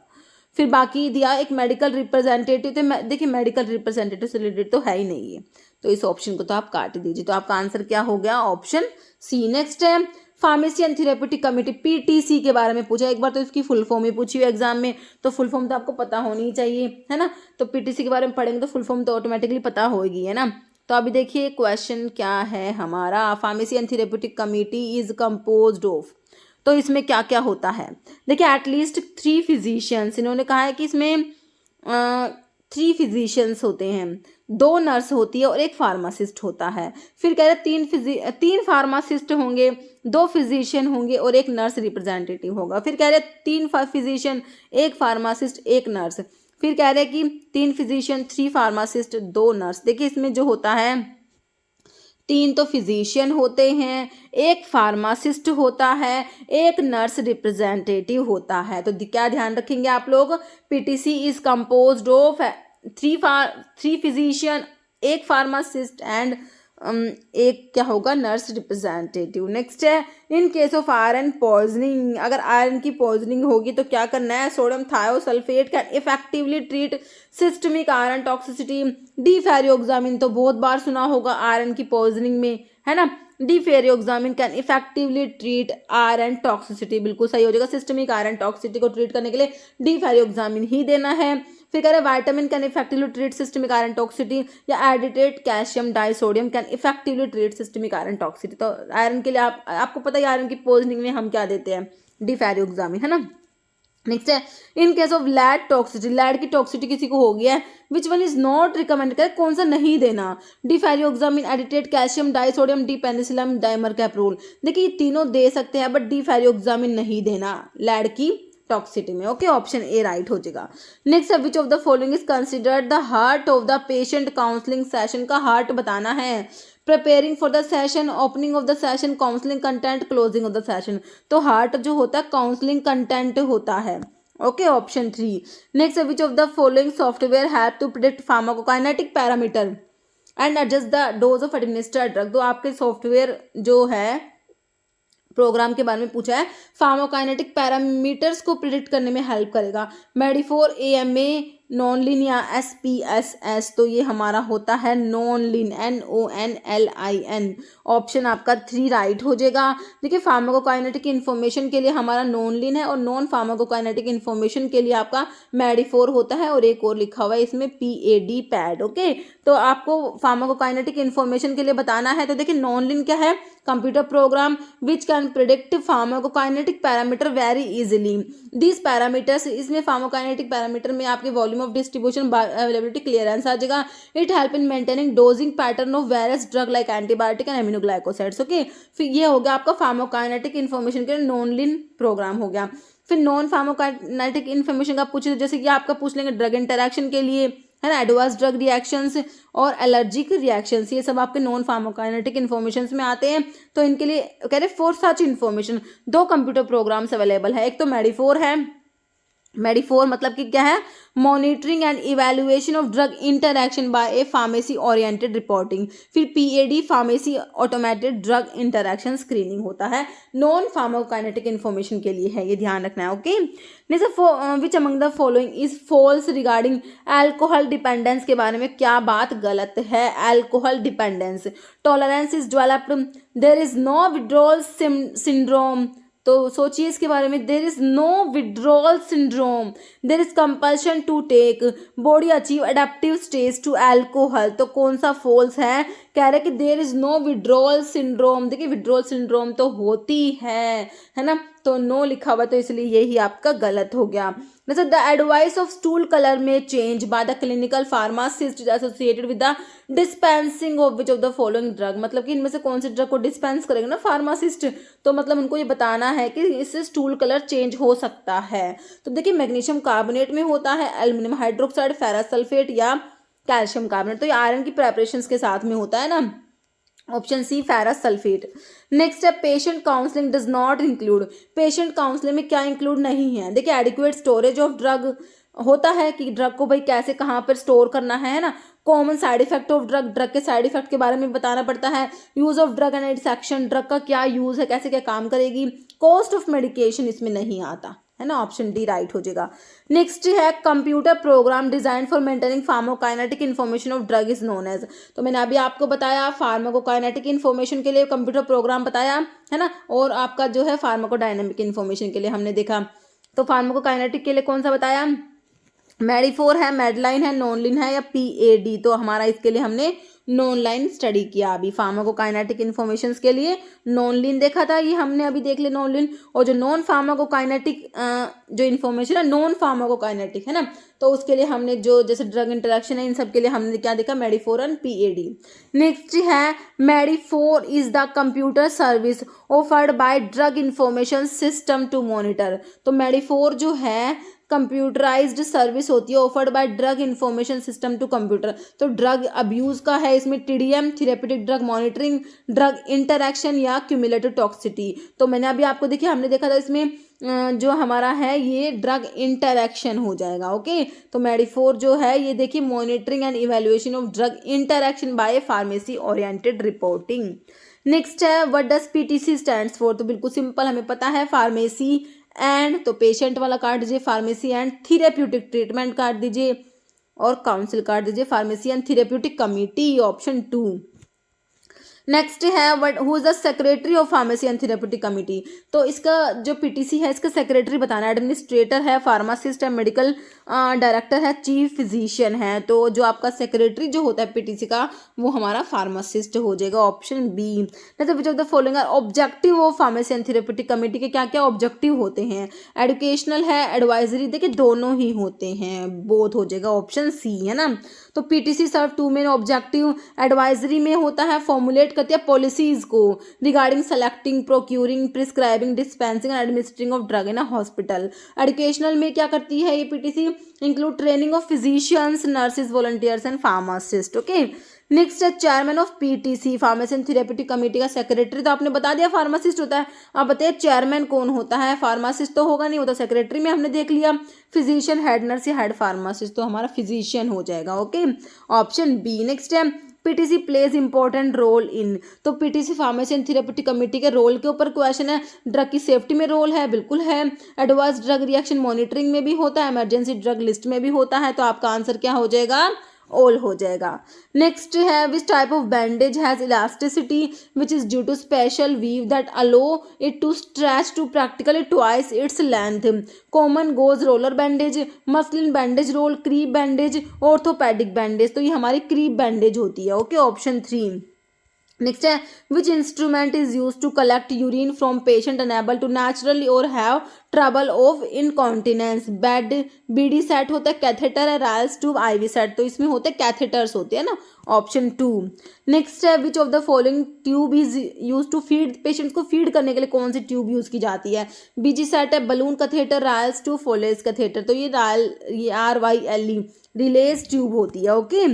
फिर बाकी दिया एक मेडिकल रिप्रेजेंटेटिव, तो देखिए मेडिकल रिप्रेजेंटेटिव से रिलेटेड तो है ही नहीं है, तो इस ऑप्शन को तो आप काट दीजिए। तो आपका आंसर क्या हो गया? Option C. नेक्स्ट है pharmacy and therapeutic committee, PTC के बारे में पूछा एक बार, तो इसकी फुल फॉर्म ही पूछी हुई एग्जाम में, तो फुल फॉर्म तो आपको पता होनी ही चाहिए, है ना। तो पीटीसी के बारे में पढ़ेंगे तो फुल फॉर्म तो ऑटोमेटिकली पता होगी, है ना। तो अभी देखिए क्वेश्चन क्या है हमारा, pharmacy and therapeutic committee is composed of, तो इसमें क्या क्या होता है? देखिए एटलीस्ट 3 फिजिशियंस, इन्होंने कहा है कि इसमें 3 फिजिशियंस होते हैं, 2 नर्स होती है और 1 फार्मासिस्ट होता है। फिर कह रहे 3 फार्मासिस्ट होंगे, 2 फिजिशियन होंगे और 1 नर्स रिप्रेजेंटेटिव होगा। फिर कह रहे 3 फिजिशियन, 1 फार्मासिस्ट, 1 नर्स। फिर कह रहे कि 3 फिजिशियन, 3 फार्मासिस्ट, 2 नर्स। देखिए इसमें जो होता है 3 तो फिजिशियन होते हैं, 1 फार्मासिस्ट होता है, 1 नर्स रिप्रेजेंटेटिव होता है। तो क्या ध्यान रखेंगे आप लोग? PTC is composed of 3 physician, 1 pharmacist and 1 क्या होगा? Nurse representative. नेक्स्ट है in case of iron poisoning, अगर आयरन की पॉइजनिंग होगी तो क्या करना है? Sodium thiosulphate can effectively treat systemic iron toxicity. Deferoxamine तो बहुत बार सुना होगा आयरन की पॉइजनिंग में, है ना। Deferoxamine can effectively treat iron toxicity, बिल्कुल सही हो जाएगा। सिस्टमिक आयरन टॉक्सिसिटी को ट्रीट करने के लिए डिफेरियोक्सामिन ही देना है। फिर कह रहे vitamin can effectively treat systemic iron toxicity, या edetate calcium disodium can effectively treat systemic iron toxicity. तो आयरन के लिए आपको पता है आयरन की पॉइजनिंग में हम क्या देते हैं? डिफेरियोक्सामिन, है ना। नेक्स्ट है in case of lead toxicity, lead की टॉक्सिसिटी किसी को होगी है, which one is not recommended, कर कौन सा नहीं देना? Deferoxamine, edetate calcium disodium, D penicillamine, dimercaprol. देखिए ये तीनों दे सकते हैं बट डिफेरियोक्सामिन नहीं देना लैड की टॉक्सिसिटी में। ओके, ऑप्शन ए राइट हो जाएगा। Next, which of the following is considered the heart of the patient counselling session, का हार्ट बताना है। Preparing for the session, opening of the session, counselling content, closing of the session. तो heart जो होता है counselling content होता है। Okay, option 3। Next, which of the following software help to predict pharmacokinetic parameter and adjust the dose of administered drug. तो आपके software जो है प्रोग्राम के बारे में पूछा है, फार्माकोकाइनेटिक पैरामीटर्स को प्रिडिक्ट करने में हेल्प करेगा। मेडिफोर, AMA, नॉनलिन या SPSS। तो ये हमारा होता है नॉनलिन, NONLIN। ऑप्शन आपका 3 राइट हो जाएगा। देखिए फार्माकोकाइनेटिक इन्फॉर्मेशन के लिए हमारा नॉनलिन है और नॉन फार्माकोकाइनेटिक इन्फॉर्मेशन के लिए आपका मेडिफोर होता है, और एक और लिखा हुआ है इसमें PAD, पैड। ओके, तो आपको फार्माकोकाइनेटिक इन्फॉर्मेशन के लिए बताना है। तो देखिए नॉनलिन क्या है? Computer program which can predict pharmacokinetic parameter very easily. This parameters, इसमें फार्माकोकाइनेटिक पैरामीटर में आपके volume of distribution, availability, clearance आ जाएगा। It help in maintaining dosing pattern of various drug like antibiotic and aminoglycosides. Okay, फिर ये हो गया आपका फार्माकोकाइनेटिक इन्फॉर्मेशन के लिए नॉनलिन प्रोग्राम हो गया। फिर नॉन फार्माकोकाइनेटिक इन्फॉर्मेशन का पूछे, जैसे कि आपका पूछ लेंगे ड्रग इंटरैक्शन के लिए, है ना, एडवर्स ड्रग रिएक्शंस और एलर्जिक रिएक्शंस, ये सब आपके नॉन फार्माकोकाइनेटिक इन्फॉर्मेशन में आते हैं। तो इनके लिए कह रहे for such information 2 computer programs available है। एक तो मेडिफोर है, मेडिफोर मतलब कि क्या है? Monitoring and evaluation of drug interaction by a pharmacy oriented reporting. फिर PAD, pharmacy automated drug interaction screening होता है, नॉन फार्माकोकाइनेटिक इन्फॉर्मेशन के लिए है, ये ध्यान रखना है। Okay, which among the following is false regarding alcohol dependence, के बारे में क्या बात गलत है? Alcohol dependence, tolerance is developed, there is no withdrawal syndrome. तो सोचिए इसके बारे में, there is no withdrawal syndrome, there is compulsion to take, body achieve adaptive stage to alcohol. तो कौन सा फॉल्स है? कह रहे कि there is no withdrawal syndrome. देखिए विड्रॉल सिंड्रोम तो होती है ना, तो नो लिखा हुआ, तो इसलिए यही आपका गलत हो गया। जैसे the advice of stool colour में change by the clinical pharmacist associated with the dispensing of which of the following drug. मतलब कि इनमें से कौन सी ड्रग को डिस्पेंस करेगा ना फार्मासिस्ट, तो मतलब उनको ये बताना है कि इससे स्टूल कलर चेंज हो सकता है। तो देखिए मैग्नीशियम कार्बोनेट में होता है, एल्युमिनियम हाइड्रोक्साइड, फेरस सल्फेट या कैल्शियम कार्बोनेट। तो ये आयरन की प्रेपरेशन के साथ में होता है ना, option C ferrous sulphate. Next है patient counselling does not include, patient counselling में क्या इंक्लूड नहीं है? देखिए एडिक्वेट स्टोरेज ऑफ ड्रग, होता है कि ड्रग को भाई कैसे कहाँ पर स्टोर करना है ना। Common side effect of drug, drug के साइड इफेक्ट के बारे में बताना पड़ता है। Use of drug and it's action, drug का क्या यूज है, कैसे क्या काम करेगी। कॉस्ट ऑफ मेडिकेशन इसमें नहीं आता है ना, ऑप्शन डी राइट हो जाएगा। नेक्स्ट है computer program design for maintaining pharmacokinetic information of drug is known as. तो मैंने अभी आपको बताया फार्माकोकाइनेटिक इन्फॉर्मेशन के लिए कंप्यूटर प्रोग्राम बताया है ना, और आपका जो है फार्माकोडायनेमिक इन्फॉर्मेशन के लिए हमने देखा। तो फार्माकोकाइनेटिक के लिए कौन सा बताया, मेडिफोर है, मेडलाइन है, नॉनलिन है या PAD। तो हमारा इसके लिए हमने नॉन लाइन स्टडी किया अभी। फार्माकोकाइनेटिक इन्फॉर्मेशंस के लिए नॉनलिन देखा था, ये हमने अभी देख लिया नॉनलिन। और जो नॉन फार्माकोकाइनेटिक जो इन्फॉर्मेशन है, नॉन फार्माकोकाइनेटिक है ना, तो उसके लिए हमने जो जैसे ड्रग इंटरेक्शन है इन सब के लिए हमने क्या देखा, मेडिफोर एंड PAD। नेक्स्ट है medifor is the computer service offered by drug information system to monitor. तो मेडिफोर जो है कंप्यूटराइज्ड सर्विस होती है offered by drug information system to computer. तो ड्रग अब्यूज का है इसमें TDM, therapeutic drug monitoring, drug interaction या क्यूमुलेटिव टॉक्सिसिटी। तो मैंने अभी आपको देखिए हमने देखा था इसमें जो हमारा है ये ड्रग इंटरैक्शन हो जाएगा। ओके, तो मेडिफोर जो है ये देखिए monitoring and evaluation of drug interaction by pharmacy oriented reporting. Next है what does PTC stands for. तो बिल्कुल सिंपल हमें पता है, फार्मेसी एंड, तो पेशेंट वाला काट दीजिए, फार्मेसी एंड थेरेप्यूटिक ट्रीटमेंट काट दीजिए, और काउंसिल काट दीजिए, pharmacy and therapeutic committee, option 2। Next है what who is the secretary of pharmacy and therapeutic committee. तो इसका जो PTC है इसका सेक्रेटरी बताना है, एडमिनिस्ट्रेटर है, फार्मासिस्ट है, मेडिकल डायरेक्टर है, चीफ फिजिशियन है। तो जो आपका सेक्रेटरी जो होता है PTC का वो हमारा फार्मासिस्ट हो जाएगा, option B. Next which of the following are objective of pharmacy and therapeutic committee के क्या क्या ऑब्जेक्टिव होते हैं। एजुकेशनल है, एडवाइजरी, देखिए दोनों ही होते हैं, बोथ हो जाएगा, ऑप्शन सी है ना। तो PTC serve 2 main objective. Advisory में होता है फॉर्मुलेट करती है पॉलिसीज को regarding selecting, procuring, prescribing, dispensing and administering of drug in a hospital. Educational में क्या करती है ये PTC, include training of physicians, nurses, volunteers and pharmacist. Okay, next है chairman of PTC, pharmacy and therapeutic committee का secretary तो आपने बता दिया फार्मासिस्ट होता है। अब बताइए चेयरमैन कौन होता है, फार्मासिस्ट तो होगा नहीं, होता सेक्रेटरी में हमने देख लिया। फिजिशियन, हेड नर्स या हेड फार्मासिस्ट, तो हमारा फिजिशियन हो जाएगा। Okay, option B. नेक्स्ट है PTC plays important role in. तो PTC pharmacy and therapeutic committee के रोल के ऊपर क्वेश्चन है। ड्रग की सेफ्टी में रोल है, बिल्कुल है। एडवांस ड्रग रिएक्शन मॉनिटरिंग में भी होता है, इमरजेंसी ड्रग लिस्ट में भी होता है। तो आपका आंसर क्या हो जाएगा, ऑल हो जाएगा। नेक्स्ट है which type of bandage has elasticity which is due to special weave that allow it to stretch to practically twice its length. Common gauze roller bandage, muslin bandage roll, crepe bandage, orthopaedic bandage. तो ये हमारी creep bandage होती है। Okay, option 3। Next है which instrument is use to collect urine from patient unable to naturally or have trouble of incontinence. Bed BD set होता है, catheter है, Royals tube, IV set. तो इसमें होते हैं कैथेटर्स होते हैं ना, ऑप्शन 2। नेक्स्ट है which of the following tube is use to feed, patient को फीड करने के लिए कौन सी ट्यूब यूज की जाती है। BG सेट है, balloon catheter, Ryle's tube, Foley's catheter. तो ये RYLE रिलेज ट्यूब होती है। ओके,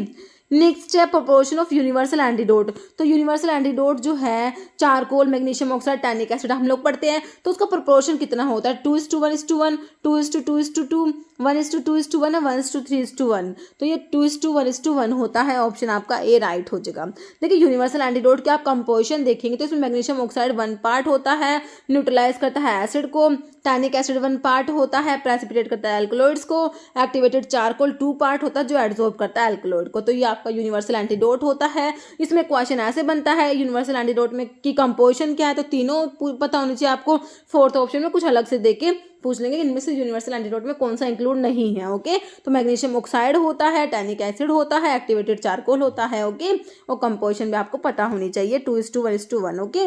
नेक्स्ट है प्रोपोर्शन ऑफ यूनिवर्सल एंटीडोट। तो यूनिवर्सल एंटीडोट जो है charcoal, magnesium oxide, tannic acid हम लोग पढ़ते हैं, तो उसका प्रोपोर्शन कितना होता है, 2:1:1, 2:2:2, 1:2:1 है, 1:3:1। तो ये 2:1:1 होता है, ऑप्शन आपका ए राइट हो जाएगा। देखिए यूनिवर्सल एंटीडोट के आप कंपोजिशन देखेंगे तो इसमें मैग्नीशियम ऑक्साइड 1 पार्ट होता है, न्यूट्रलाइज करता है एसिड को, टैनिक एसिड 1 पार्ट होता है, प्रेसिपिटेट करता है एल्कलॉइड्स को, एक्टिवेटेड चारकोल 2 पार्ट होता है जो एब्जॉर्ब करता है एल्कलॉइड को। तो ये आपका यूनिवर्सल एंटीडोट होता है। इसमें क्वेश्चन ऐसे बनता है यूनिवर्सल एंटीडोट में की कंपोजिशन क्या है, तो तीनों पता होनी चाहिए आपको। फोर्थ ऑप्शन में कुछ अलग से देके पूछ लेंगे इनमें से यूनिवर्सल एंटीडोट में कौन सा इंक्लूड नहीं है। ओके, तो मैग्नीशियम ऑक्साइड होता है, टैनिक एसिड होता है, एक्टिवेटेड चारकोल होता है। ओके, और कंपोजिशन भी आपको पता होनी चाहिए 2:1:1। ओके,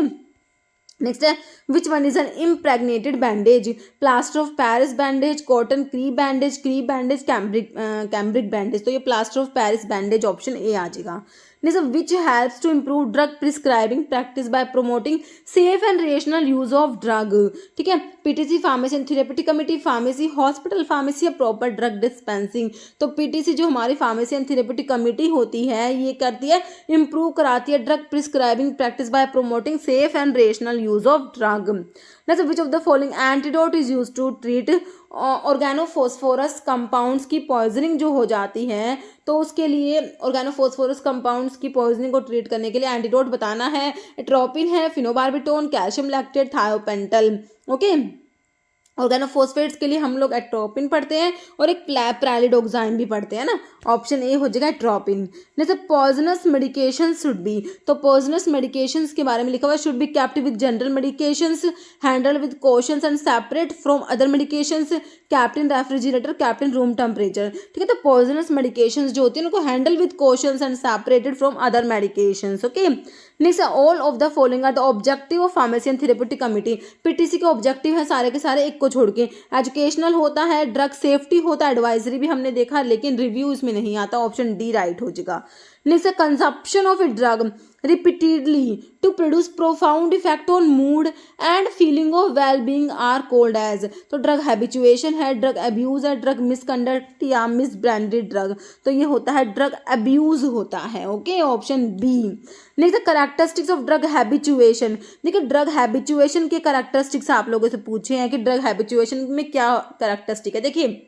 नेक्स्ट है which one is an impregnated bandage, plaster of Paris bandage, cotton crepe bandage, cambric bandage. तो ये plaster of Paris bandage, option A आ जाएगा। Next which helps to improve drug prescribing practice by promoting safe and rational use of drug. ठीक है, PTC pharmacy and therapeutic committee, pharmacy, hospital pharmacy या proper drug dispensing. तो PTC जो हमारी pharmacy and therapeutic committee होती है ये करती है इंप्रूव कराती है drug prescribing practice by promoting safe and rational use of drug. जैसे which of the following antidote is use to treat organophosphorus compounds की पॉइजनिंग जो हो जाती है, तो उसके लिए ऑर्गेनोफॉस्फोरस कंपाउंड्स की पॉइजनिंग को ट्रीट करने के लिए एंटीडोट बताना है। एट्रोपिन है, phenobarbitone, calcium lactate, thiopental. Okay, organophosphates के लिए हम लोग एट्रोपिन पढ़ते हैं और एक प्रेलिडोग्जाइन भी पढ़ते हैं ना। ऑप्शन ए हो जाएगा एट्रोपिन। जैसे पॉइजनस मेडिकेशन शुड बी, तो पॉइजनस मेडिकेशंस के बारे में लिखा हुआ है, should be kept with general medications, handle with cautions and separate from other medications, kept in refrigerator, kept in room temperature. ठीक है, तो पॉइजनस मेडिकेशंस जो होती है उनको handle with cautions and separated from other medications. Okay, next all of the following are the objective of pharmacy and therapeutic committee. PTC के objective है सारे के सारे, एक को छोड़ के। एजुकेशनल होता है, ड्रग सेफ्टी होता है, एडवाइजरी भी हमने देखा, लेकिन रिव्यू इसमें नहीं आता। ऑप्शन डी राइट हो जाएगा। Next consumption of a drug repeatedly to produce profound effect on mood and feeling of well-being are called as, तो ड्रग हैबिचुएशन है, ड्रग अब्यूज है, ड्रग मिसकंडक्ट या मिसब्रांडेड ड्रग, तो ये होता है ड्रग अब्यूज होता है। Okay, option B. Next characteristics of drug habituation. देखिए ड्रग हैबिचुएशन के कैरेक्टरिस्टिक्स आप लोगों से पूछे हैं कि ड्रग हैबिचुएशन में क्या कैरेक्टरिस्टिक है। देखिए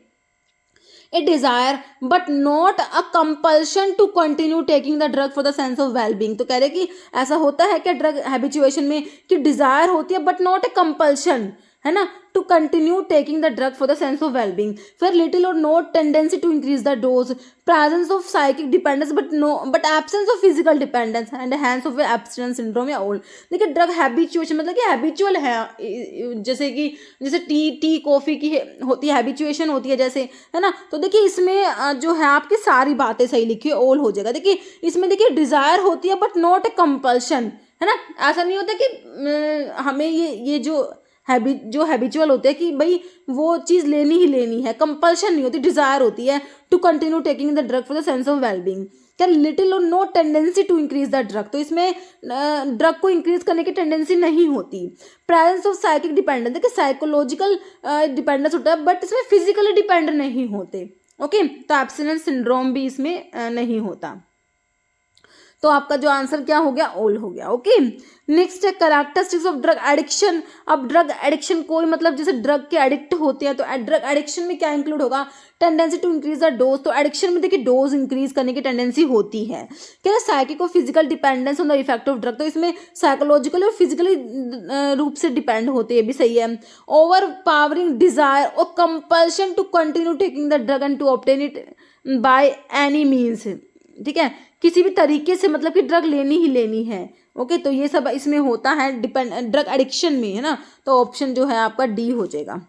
a desire but not a compulsion to continue taking the drug for the sense of well-being, तो कह रहे कि ऐसा होता है क्या ड्रग हैबिचुएशन में कि डिजायर होती है बट नॉट ए कंपल्शन, है ना, to continue taking the drug for the sense of wellbeing. फिर लिटिल और no tendency to increase the dose, presence of psychic dependence but absence of physical dependence and hence of abstinence syndrome या old. देखिए drug habituation मतलब कि habitual है, जैसे tea coffee की होती है हैबिचुएशन होती है जैसे, है ना, तो देखिए इसमें जो है आपकी सारी बातें सही लिखी है, ओल हो जाएगा। देखिए इसमें देखिए डिजायर होती है बट नॉट ए कंपल्शन, है ना, ऐसा नहीं होता कि हमें ये जो हैबिचुअल होते हैं कि भाई वो चीज़ लेनी ही लेनी है, कंपल्शन नहीं होती, डिजायर होती है to continue taking the drug for the sense of wellbeing. क्या लिटिल और no tendency to increase the drug, तो इसमें ड्रग को इंक्रीज करने की टेंडेंसी नहीं होती। प्रेजेंस ऑफ साइकिक डिपेंडेंस, देखिए साइकोलॉजिकल डिपेंडेंस होता है बट इसमें फिजिकली डिपेंड नहीं होते। ओके, तो एब्स्टिनेंस सिंड्रोम भी इसमें नहीं होता। तो आपका जो आंसर क्या हो गया, ओल हो गया। ओके, नेक्स्ट है कैरेक्टरिस्टिक्स ऑफ ड्रग एडिक्शन। अब ड्रग एडिक्शन कोई मतलब जैसे ड्रग के एडिक्ट होते हैं, तो ड्रग एडिक्शन में क्या इंक्लूड होगा, tendency to increase the dose, तो एडिक्शन में देखिए डोज इंक्रीज करने की टेंडेंसी होती है। क्या साइकिक और physical dependence on the effect of drug, तो इसमें साइकोलॉजिकल और फिजिकली रूप से डिपेंड होते हैं, भी सही है। ओवर पावरिंग डिजायर और compulsion to continue taking the drug and to obtain it by any means, ठीक है, किसी भी तरीके से मतलब कि ड्रग लेनी ही लेनी है। ओके, तो ये सब इसमें होता है ड्रग एडिक्शन में, है ना, तो ऑप्शन जो है आपका डी हो जाएगा।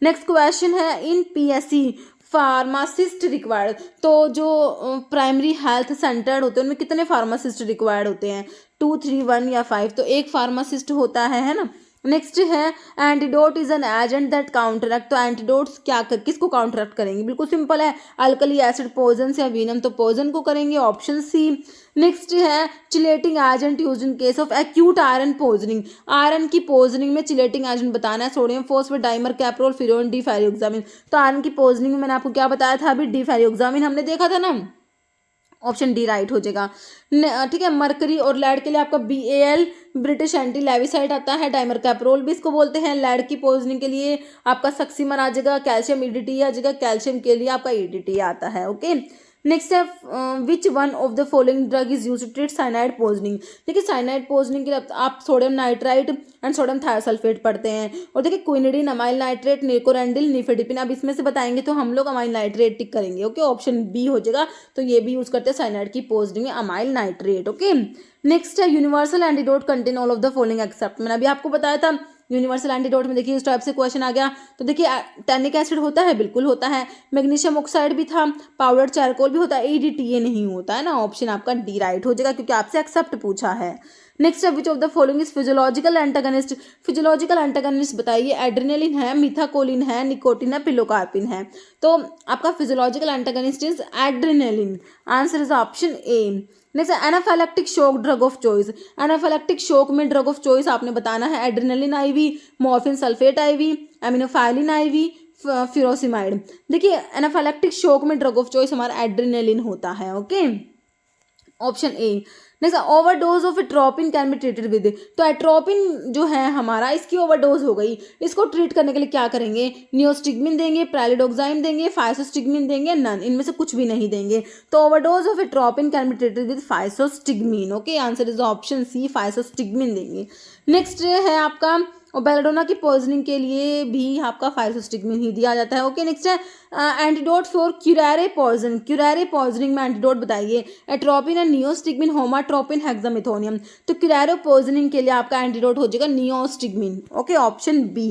नेक्स्ट क्वेश्चन है इन पीएससी फार्मासिस्ट रिक्वायर्ड, तो जो प्राइमरी हेल्थ सेंटर होते हैं उनमें कितने फार्मासिस्ट रिक्वायर्ड होते हैं, 2, 3, 1 या 5, तो एक फार्मासिस्ट होता है ना। नेक्स्ट है antidote is an agent that counteract, तो एंटीडोट्स किसको काउंटरैक्ट करेंगे, बिल्कुल सिंपल है, अल्कली एसिड पॉइजन या वीनम, तो पॉइजन को करेंगे, ऑप्शन सी। नेक्स्ट है chelating agent use in case of acute iron poisoning, iron की पॉइजनिंग में चिलेटिंग एजेंट बताना है, सोडियम फॉस्फेट, डाइमर कैप्रोल, फिरोन, डिफेरियोक्सामिन, तो आयरन की पॉइजनिंग में मैंने आपको क्या बताया था अभी, डिफेरियोक्सामिन हमने देखा था ना, ऑप्शन डी राइट हो जाएगा। ठीक है, मरकरी और लेड के लिए आपका BAL ब्रिटिश एंटी लेविसाइड आता है, डाइमर कैप्रोल भी इसको बोलते हैं। लेड की पॉइजनिंग के लिए आपका सक्सीमर आ जाएगा, कैल्शियम EDT आ जाएगा, कैल्शियम के लिए आपका EDT आता है। ओके, नेक्स्ट है which one of the following drug is use to treat cyanide poisoning, देखिए साइनाइड पॉइजनिंग के लिए आप sodium nitrite and sodium thiosulphate पढ़ते हैं, और देखिए quinidine, amyl nitrate, nicorandil, nifedipine, अब इसमें से बताएंगे तो हम लोग अमाइल नाइट्रेट टिक करेंगे। ओके, ऑप्शन बी हो जाएगा, तो ये भी यूज करते हैं साइनाइड की पॉइजनिंग में अमाइल नाइट्रेट। ओके, नेक्स्ट है universal antidote contain all of the following except, मैंने अभी आपको बताया था यूनिवर्सल एंटीडोट में देखिए इस टाइप से क्वेश्चन आ गया, तो देखिए टैनिक एसिड होता है, बिल्कुल होता है, मैग्नीशियम ऑक्साइड भी था, पाउडर चारकोल भी होता है, EDTA नहीं होता है ना, ऑप्शन आपका डी राइट हो जाएगा क्योंकि आपसे एक्सेप्ट पूछा है। नेक्स्ट है which of the following is physiological antagonist, physiological antagonist बताइए, एड्रेनलिन है, मिथाकोलिन है, निकोटिन है, पिलोकार्पिन है, तो आपका physiological antagonist is adrenaline, answer is option A. Next anaphylactic shock drug of choice, anaphylactic shock में ड्रग ऑफ चॉइस आपने बताना है adrenaline IV, morphine sulphate IV, एमिनोफाइलिन IV, furosemide. देखिए एनाफाइलैक्टिक शॉक में ड्रग ऑफ चॉइस हमारा adrenaline होता है। Okay, option A. Next overdose of atropine can be treated with, तो एट्रोपिन जो है हमारा इसकी ओवरडोज हो गई, इसको ट्रीट करने के लिए क्या करेंगे, नियोस्टिग्मिन देंगे, प्रालिडोक्साइम देंगे, फाइसोस्टिग्मिन देंगे, नन, इनमें से कुछ भी नहीं देंगे। तो overdose of atropine can be treated with physostigmine. Okay, answer is option C, physostigmine देंगे। नेक्स्ट है आपका और बेलाडोना की पॉइजनिंग के लिए भी आपका फाइसोस्टिग्मिन ही दिया जाता है। ओके, नेक्स्ट है antidote for curare poison, curare poisoning में एंटीडोट बताइए, atropine and neostigmine, homatropine, hexamethonium. तो क्यूरारे पॉइजनिंग के लिए आपका एंटीडोट हो जाएगा neostigmine. Okay, option B.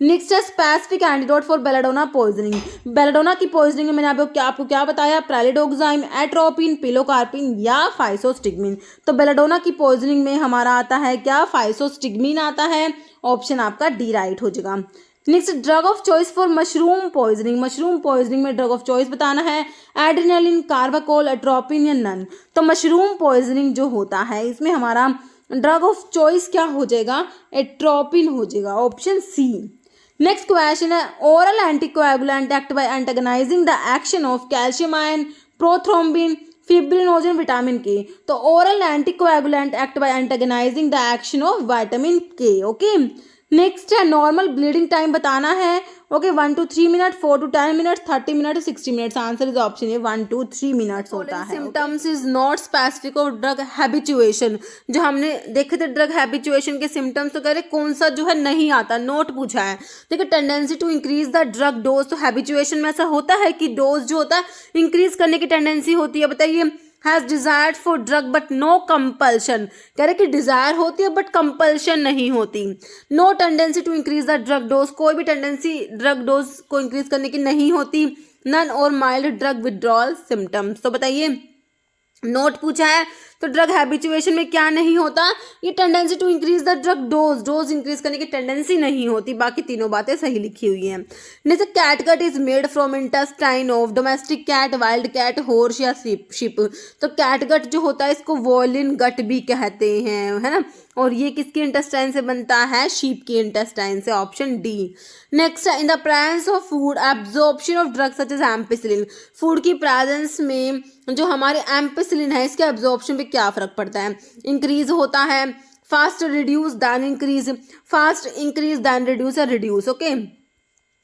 Next है specific antidote for belladonna poisoning, belladonna की पॉइजनिंग में मैंने आपको क्या बताया, प्रालिडोक्साइम, एट्रोपिन, पिलोकार्पिन या फाइसोस्टिग्मिन। तो बेलाडोना की पॉइजनिंग में हमारा आता है क्या, फाइसोस्टिग्मिन आता है। ऑप्शन आपका डी राइट हो जाएगा। Next drug of choice for mushroom poisoning, mushroom poisoning में ड्रग ऑफ चॉइस बताना है, एड्रेनालिन, कार्बाकोल, एट्रोपिन या नन। तो मशरूम पॉइजनिंग जो होता है इसमें हमारा ड्रग ऑफ चॉइस क्या हो जाएगा, एट्रोपिन हो जाएगा, ऑप्शन सी। नेक्स्ट क्वेश्चन है oral anticoagulant act by antagonizing the action of calcium ion, prothrombin, fibrinogen, vitamin K. तो oral anticoagulant act by antagonizing the action of vitamin K. Okay, next है normal bleeding time बताना है। Okay, 1 to 3 minute, 4 to 10 minute, 30 minute, 60 minutes. Answer is option है 1 to 3 minutes होता है। Symptoms is not specific of drug habituation, जो हमने देखे थे ड्रग हैबिचुएशन के सिम्टम्स, तो कह रहे कौन सा जो है नहीं आता, नोट पूछा है। देखिए tendency to increase the drug dose, तो हैबिचुएशन में ऐसा होता है कि डोज जो होता है इंक्रीज करने की टेंडेंसी होती है। बताइए has desired for drug but no compulsion, कह रहे कि डिजायर होती है बट कंपल्शन नहीं होती। No tendency to increase the drug dose, कोई भी टेंडेंसी ड्रग डोज को इंक्रीज करने की नहीं होती। नन और माइल्ड ड्रग विड्रॉल सिम्टम्स, तो बताइए नोट पूछा है तो ड्रग हैबिचुएशन में क्या नहीं होता, ये tendency to increase the drug dose, dose increase करने की टेंडेंसी नहीं होती। बाकी तीनों बातें सही लिखी हुई हैं। जैसे catgut is made from intestine of domestic cat, wild cat, horse या शिप। तो कैटगट जो होता है इसको वॉलिन गट भी कहते हैं, है ना, और ये किसके इंटेस्टाइन से बनता है, शीप के इंटेस्टाइन से, option D. Next in the presence of food absorption of drug such as ampicillin, food की प्रेजेंस में जो हमारे एम्पिसिलिन है इसके एब्जॉर्प्शन पे क्या फर्क पड़ता है, इंक्रीज होता है, fast reduce than increase, fast increase than reduce या रिड्यूस। ओके,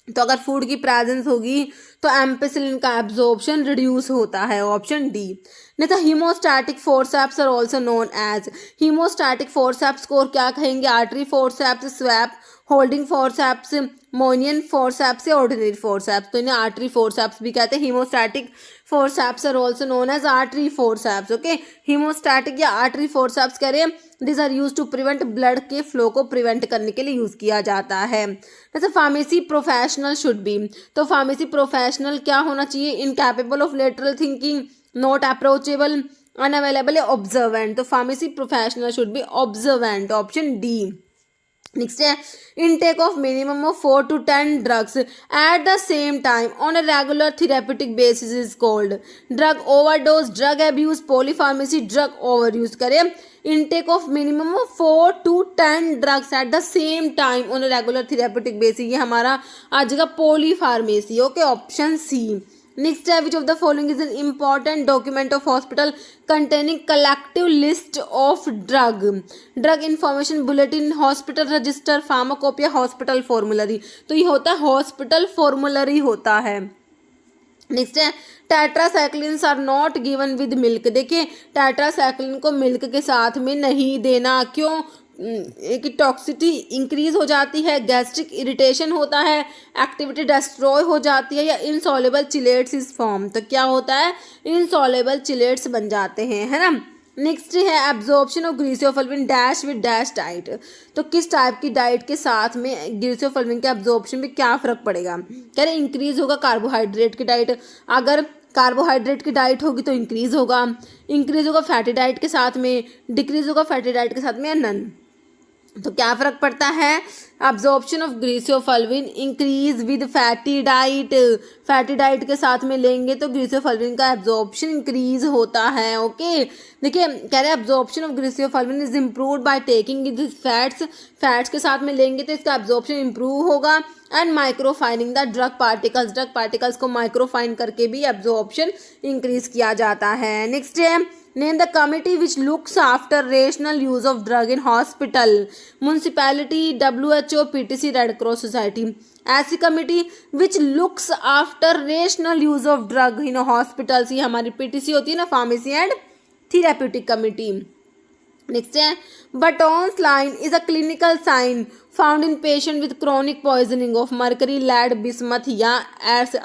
तो अगर फूड की प्रेजेंस होगी तो एम्पिसिलिन का एब्जॉर्प्शन रिड्यूस होता है, ऑप्शन डी। नहीं तो haemostatic forceps are also known as, haemostatic forceps को और क्या कहेंगे, artery forceps, swab, holding forceps, Moynihan forceps या ऑर्डिनरी फोर्सेप्स। तो इन्हें आर्टरी फोर्सेप्स भी कहते हैं। Haemostatic forceps are also known as artery forceps. Okay, haemostatic या आर्टरी फोर्सेप्स कह रहे हैं, this are use to prevent blood के फ्लो को प्रिवेंट करने के लिए यूज किया जाता है। जैसे फार्मेसी प्रोफेशनल शुड बी, तो फार्मेसी प्रोफेशनल क्या होना चाहिए, incapable of lateral thinking, not approachable, unavailable या ऑब्जर्वेंट। तो pharmacy professional should be observant, option D. Next है intake of minimum of 4 to 10 drugs at the same time on a regular therapeutic basis is called drug overdose, drug abuse, polypharmacy, drug over use. करें intake of minimum of 4 to 10 drugs at the same time on a regular therapeutic basis, ये हमारा आ जाएगा polypharmacy. Okay, option C. Next है which of the following is an important document of hospital containing collective list of drug, drug information bulletin, hospital register, pharmacopoeia, hospital formulary. तो ये होता है hospital formulary होता है। नेक्स्ट है tetracyclines are not given with milk, देखिए tetracycline को milk के साथ में नहीं देना, क्यों, कि टॉक्सिटी इंक्रीज हो जाती है, गैस्ट्रिक इरिटेशन होता है, एक्टिविटी डिस्ट्रॉय हो जाती है, या इनसॉल्युबल चिलेट्स इज फॉर्म। तो क्या होता है, इनसॉल्युबल चिलेट्स बन जाते हैं, है ना। नेक्स्ट है absorption of griseofulvin dash with dash diet, तो किस टाइप की डाइट के साथ में ग्लिसरोफल्विन के एब्जॉर्प्शन में क्या फर्क पड़ेगा, कह रहे इंक्रीज होगा कार्बोहाइड्रेट की डाइट, अगर कार्बोहाइड्रेट की डाइट होगी तो इंक्रीज होगा फैटी डाइट के साथ में, डिक्रीज होगा फैटी डाइट के साथ में, या नन। तो क्या फर्क पड़ता है, absorption of griseofulvin increase with fatty diet, fatty diet के साथ में लेंगे तो ग्लिसरोफल्विन का एब्जॉर्प्शन इंक्रीज होता है। ओके, देखिए कह रहे हैं absorption of griseofulvin is improved by taking it fats, fats के साथ में लेंगे तो इसका एब्जॉर्प्शन इंप्रूव होगा, and microfining the drug particles, drug particles को माइक्रोफाइन करके भी एब्जॉर्प्शन इंक्रीज किया जाता है। नेक्स्ट है name the committee which looks after rational use of drug in hospital, municipality, WHO, PTC, red cross society. ऐसी committee which looks after rational use of drug in hospitals, ये हमारी PTC होती है ना, pharmacy and therapeutic committee. Next है Burton's line is a clinical sign found in patient with chronic poisoning of mercury, lead, bismuth या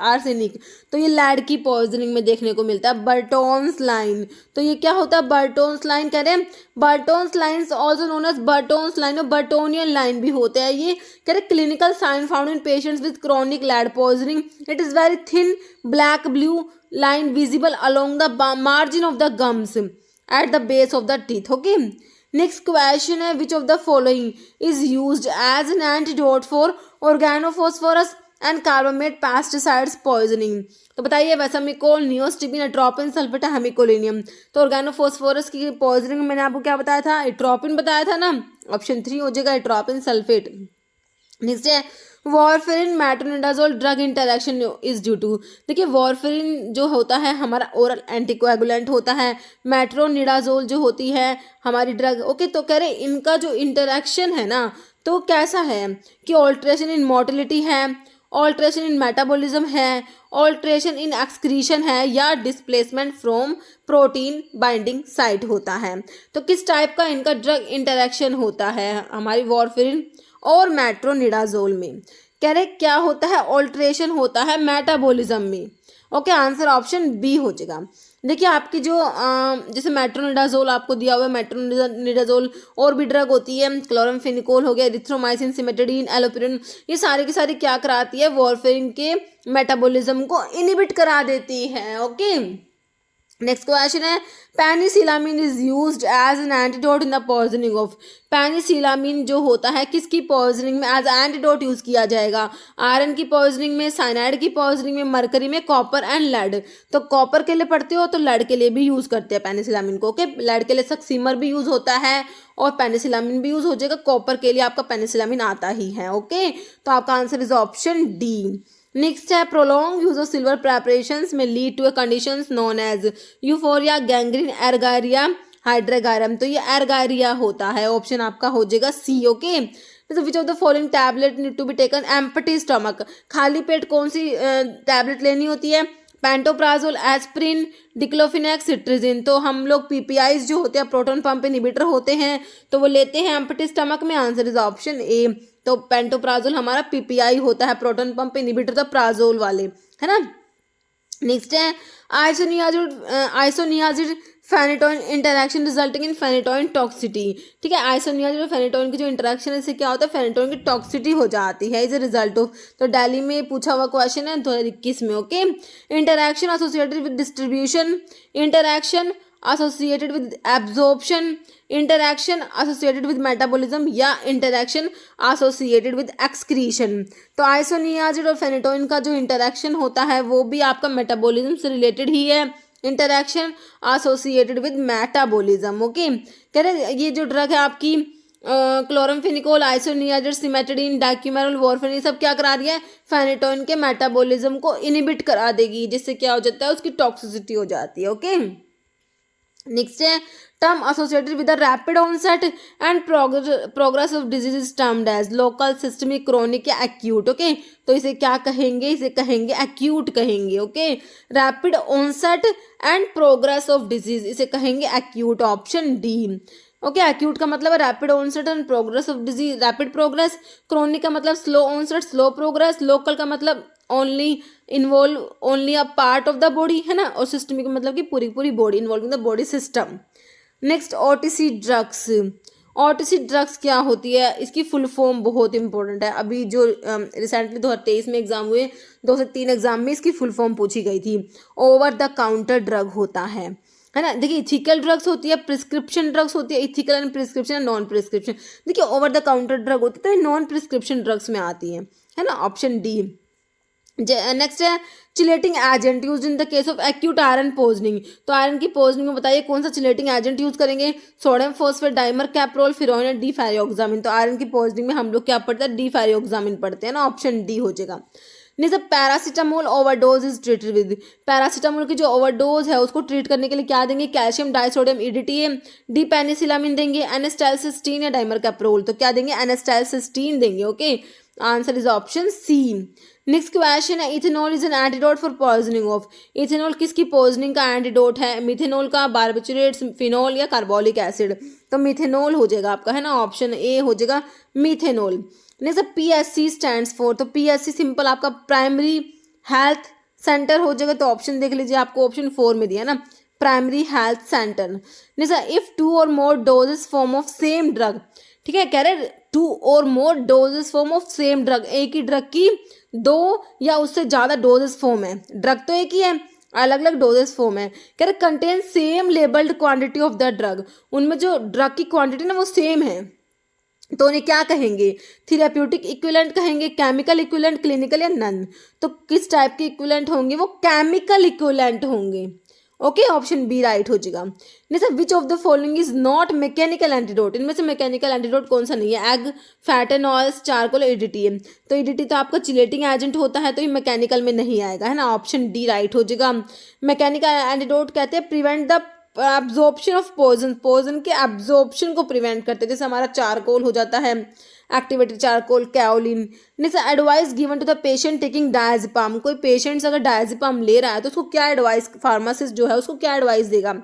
arsenic. तो ये lead की पॉइजनिंग में देखने को मिलता है बर्टोन्स लाइन। तो ये क्या होता है बर्टोन्स लाइन, कह रहे हैं Burton's line also known as Burton's line और बर्टोनियन लाइन भी होता है। ये कह रहे clinical sign found in patients with chronic lead poisoning. It is very thin black blue line visible along the margin of the gums at the base of the teeth. Okay, next question है which of the following is used as an antidote for organophosphorus and carbamate pesticides poisoning। तो बताइए वेसामिकोल, नियोस्टिबिन, atropine, sulphate, हेमिकोलिनियम। तो organophosphorus की poisoning में मैंने आपको क्या बताया था, एट्रोपिन बताया था ना, ऑप्शन 3 हो जाएगा एट्रोपिन सल्फेट। नेक्स्ट है warfarin metronidazole drug interaction is due to. देखिए वॉरफेरिन जो होता है हमारा ओरल एंटीकोएगुलेंट होता है, मेट्रोनिडाजोल जो होती है हमारी ड्रग। ओके, तो कह रहे इनका जो इंटरेक्शन है ना तो कैसा है कि ऑल्ट्रेशन इन मोटिलिटी है, ऑल्ट्रेशन इन मेटाबॉलिज्म है, ऑल्ट्रेशन इन एक्सक्रीशन है या displacement from protein binding site होता है। तो किस टाइप का इनका ड्रग इंटरेक्शन होता है हमारी वॉरफेरिन और मेट्रोनिडाजोल में, कह रहे क्या होता है ऑल्ट्रेशन होता है मेटाबॉलिज्म में। ओके, आंसर ऑप्शन बी हो जाएगा। देखिए आपकी जो जैसे मेट्रोनिडाजोल आपको दिया हुआ है, मेट्रोनिडाजोल और भी ड्रग होती है, क्लोरामफेनिकोल हो गया, एरिथ्रोमाइसिन, सिमेटाडीन, एलोपिरिन, ये सारी की सारी क्या कराती है वॉरफेरिन के मेटाबॉलिज्म को इनहिबिट करा देती है। ओके, नेक्स्ट क्वेश्चन है penicillamine is used as an antidote in the poisoning of. Penicillamine जो होता है किसकी पॉइजनिंग में एज एंटीडोट यूज किया जाएगा, आयरन की पॉइजनिंग में, साइनाइड की पॉइजनिंग में, मरकरी में, कॉपर एंड लेड। तो कॉपर के लिए पढ़ते हो तो लेड के लिए भी यूज करते हैं पेनिसिलामिन को। ओके, लेड के लिए सक्सीमर भी यूज होता है और पेनिसिलामिन भी यूज हो जाएगा, कॉपर के लिए आपका पेनिसिलामिन आता ही है। ओके, तो आपका answer is option D. Next है prolong use of silver preparations में lead to a conditions known as euphoria, gangrene, argyria, hydrargyrum. तो ये एर्गारिया होता है, ऑप्शन आपका हो जाएगा सी। ओके, तो which of the following tablet need to be taken empty stomach. खाली पेट कौन सी टैबलेट लेनी होती है, पेंटोप्राजोल, एस्प्रिन, डिक्लोफिनेक्स, सिट्रिजिन। तो हम लोग पीपीआईज जो होते हैं प्रोटॉन पंप इनहिबिटर होते हैं तो वो लेते हैं एम्प्टी स्टमक में, आंसर इज ऑप्शन ए। तो पेंटोप्राजोल हमारा पीपीआई होता है, प्रोटॉन पंप इनहिबिटर तो प्राजोल वाले, है ना। नेक्स्ट है isoniazid phenytoin interaction resulting in phenytoin toxicity. ठीक है, आइसोनियाजिड और फेनेटोइन की जो इंटरेक्शन है इससे क्या होता है फेनेटोइन की टॉक्सिटी हो जाती है एज ए रिजल्ट ऑफ। तो दिल्ली में पूछा हुआ क्वेश्चन है 2021 में। Okay, interaction associated with distribution, interaction associated with absorption, interaction associated with metabolism या इंटरेक्शन एसोसिएटेड विद एक्सक्रीशन। तो आइसोनियाजिड और फेनेटोइन का जो इंटरेक्शन होता है वो भी आपका मेटाबॉलिज्म से रिलेटेड ही है, interaction associated with metabolism. Okay, कह रहे ये जो ड्रग है आपकी क्लोरामफेनिकोल, आइसोनियाजिड, सिमेटाडीन, डाक्यूमेरल, वॉरफेरिन, सब क्या करा रही है फेनेटोइन के मेटाबॉलिज्म को इनहिबिट करा देगी, जिससे क्या हो जाता है उसकी टॉक्सिसिटी हो जाती है। ओके, नेक्स्ट है term associated with the rapid onset and progress of disease is termed as local, systemic, chronic या एक्यूट। ओके, तो इसे क्या कहेंगे, इसे कहेंगे एक्यूट कहेंगे। Okay, rapid onset and progress of disease इसे कहेंगे acute, option D. Okay, acute का मतलब है rapid onset and progress of disease, rapid progress. Chronic का मतलब slow onset, slow progress. Local का मतलब only involve only a part of the body, है ना। और सिस्टमिक मतलब कि पूरी पूरी body, involving the body system. Next OTC drugs. OTC drugs क्या होती है, इसकी फुल फॉर्म बहुत इंपॉर्टेंट है। अभी जो रिसेंटली 2023 में एग्जाम हुए 2 से 3 एग्जाम में इसकी फुल फॉर्म पूछी गई थी। ओवर द काउंटर ड्रग होता है ना। देखिए इथिकल ड्रग्स होती है, प्रिस्क्रिप्शन ड्रग्स होती है, ethical and prescription and non prescription. देखिए ओवर द काउंटर ड्रग होती है तो ये नॉन प्रिस्क्रिप्शन ड्रग्स में आती है ना, ऑप्शन डी। नेक्स्ट है chelating agent use in the case of acute iron poisoning. तो आयरन की पॉइजनिंग में बताइए कौन सा चिलेटिंग एजेंट यूज करेंगे, सोडियम फॉस्फेट, डाइमर कैप्रोल, फिरोइन और डिफेरियोक्सामिन। तो आयरन की पॉइजनिंग में हम लोग क्या पढ़ते हैं, डिफेरियोक्सामिन पढ़ते हैं ना, ऑप्शन डी हो जाएगा। नहीं, paracetamol overdose is treated with, paracetamol की जो ओवरडोज है उसको ट्रीट करने के लिए क्या देंगे, calcium disodium EDTA, D penicillamine देंगे, एनेस्टाइलसिस्टीन या डाइमरकैप्रोल, तो क्या देंगे, एनेस्टाइलसिस्टीन देंगे। Okay, answer is option C. Next question है, ethanol is an antidote for poisoning of, ethanol किसकी पॉइजनिंग का एंटीडोट है, मिथेनॉल का, बार्बिचुरेट्स, फिनॉल या कार्बोलिक एसिड, तो मिथेनॉल हो जाएगा आपका, है ना, ऑप्शन ए हो जाएगा methanol. Next PSC stands for, तो पीएससी सिंपल आपका प्राइमरी हेल्थ सेंटर हो जाएगा, तो ऑप्शन देख लीजिए, आपको ऑप्शन 4 में दिया ना, primary health centre. Next if 2 और more doses form of same drug, ठीक है, कह रहे 2 और more doses form of same drug, एक ही ड्रग की 2 या उससे ज़्यादा डोजेस फॉर्म है, ड्रग तो एक ही है, अलग अलग डोजेस फॉर्म है, कह रहे contain same labelled quantity of the drug, उनमें जो ड्रग की क्वांटिटी ना वो सेम है, तो उन्हें क्या कहेंगे, थेरेप्यूटिक इक्विवेलेंट कहेंगे, केमिकल इक्विवेलेंट, क्लिनिकल या नन, तो किस टाइप के इक्विवेलेंट होंगे, वो केमिकल इक्विवेलेंट होंगे। ओके, ऑप्शन बी राइट हो जाएगा। नहीं sir, which of the following is not mechanical antidote, इनमें से मैकेनिकल एंटीडोट कौन सा नहीं है, egg, fat and oils, charcoal, EDT, तो ईडीटी तो आपका चिलेटिंग एजेंट होता है, तो ये मैकेनिकल में नहीं आएगा, है ना, ऑप्शन डी राइट हो जाएगा। मैकेनिकल एंटीडोट कहते हैं prevent the absorption of poison, poison के एब्जॉर्प्शन को प्रिवेंट करते हैं, जैसे हमारा चारकोल हो जाता है, activated charcoal, kaolin. Next advice given to the patient taking diazepam, कोई पेशेंट्स अगर डायजेपाम ले रहा है तो उसको क्या एडवाइस, फार्मासिस्ट जो है उसको क्या एडवाइस देगा,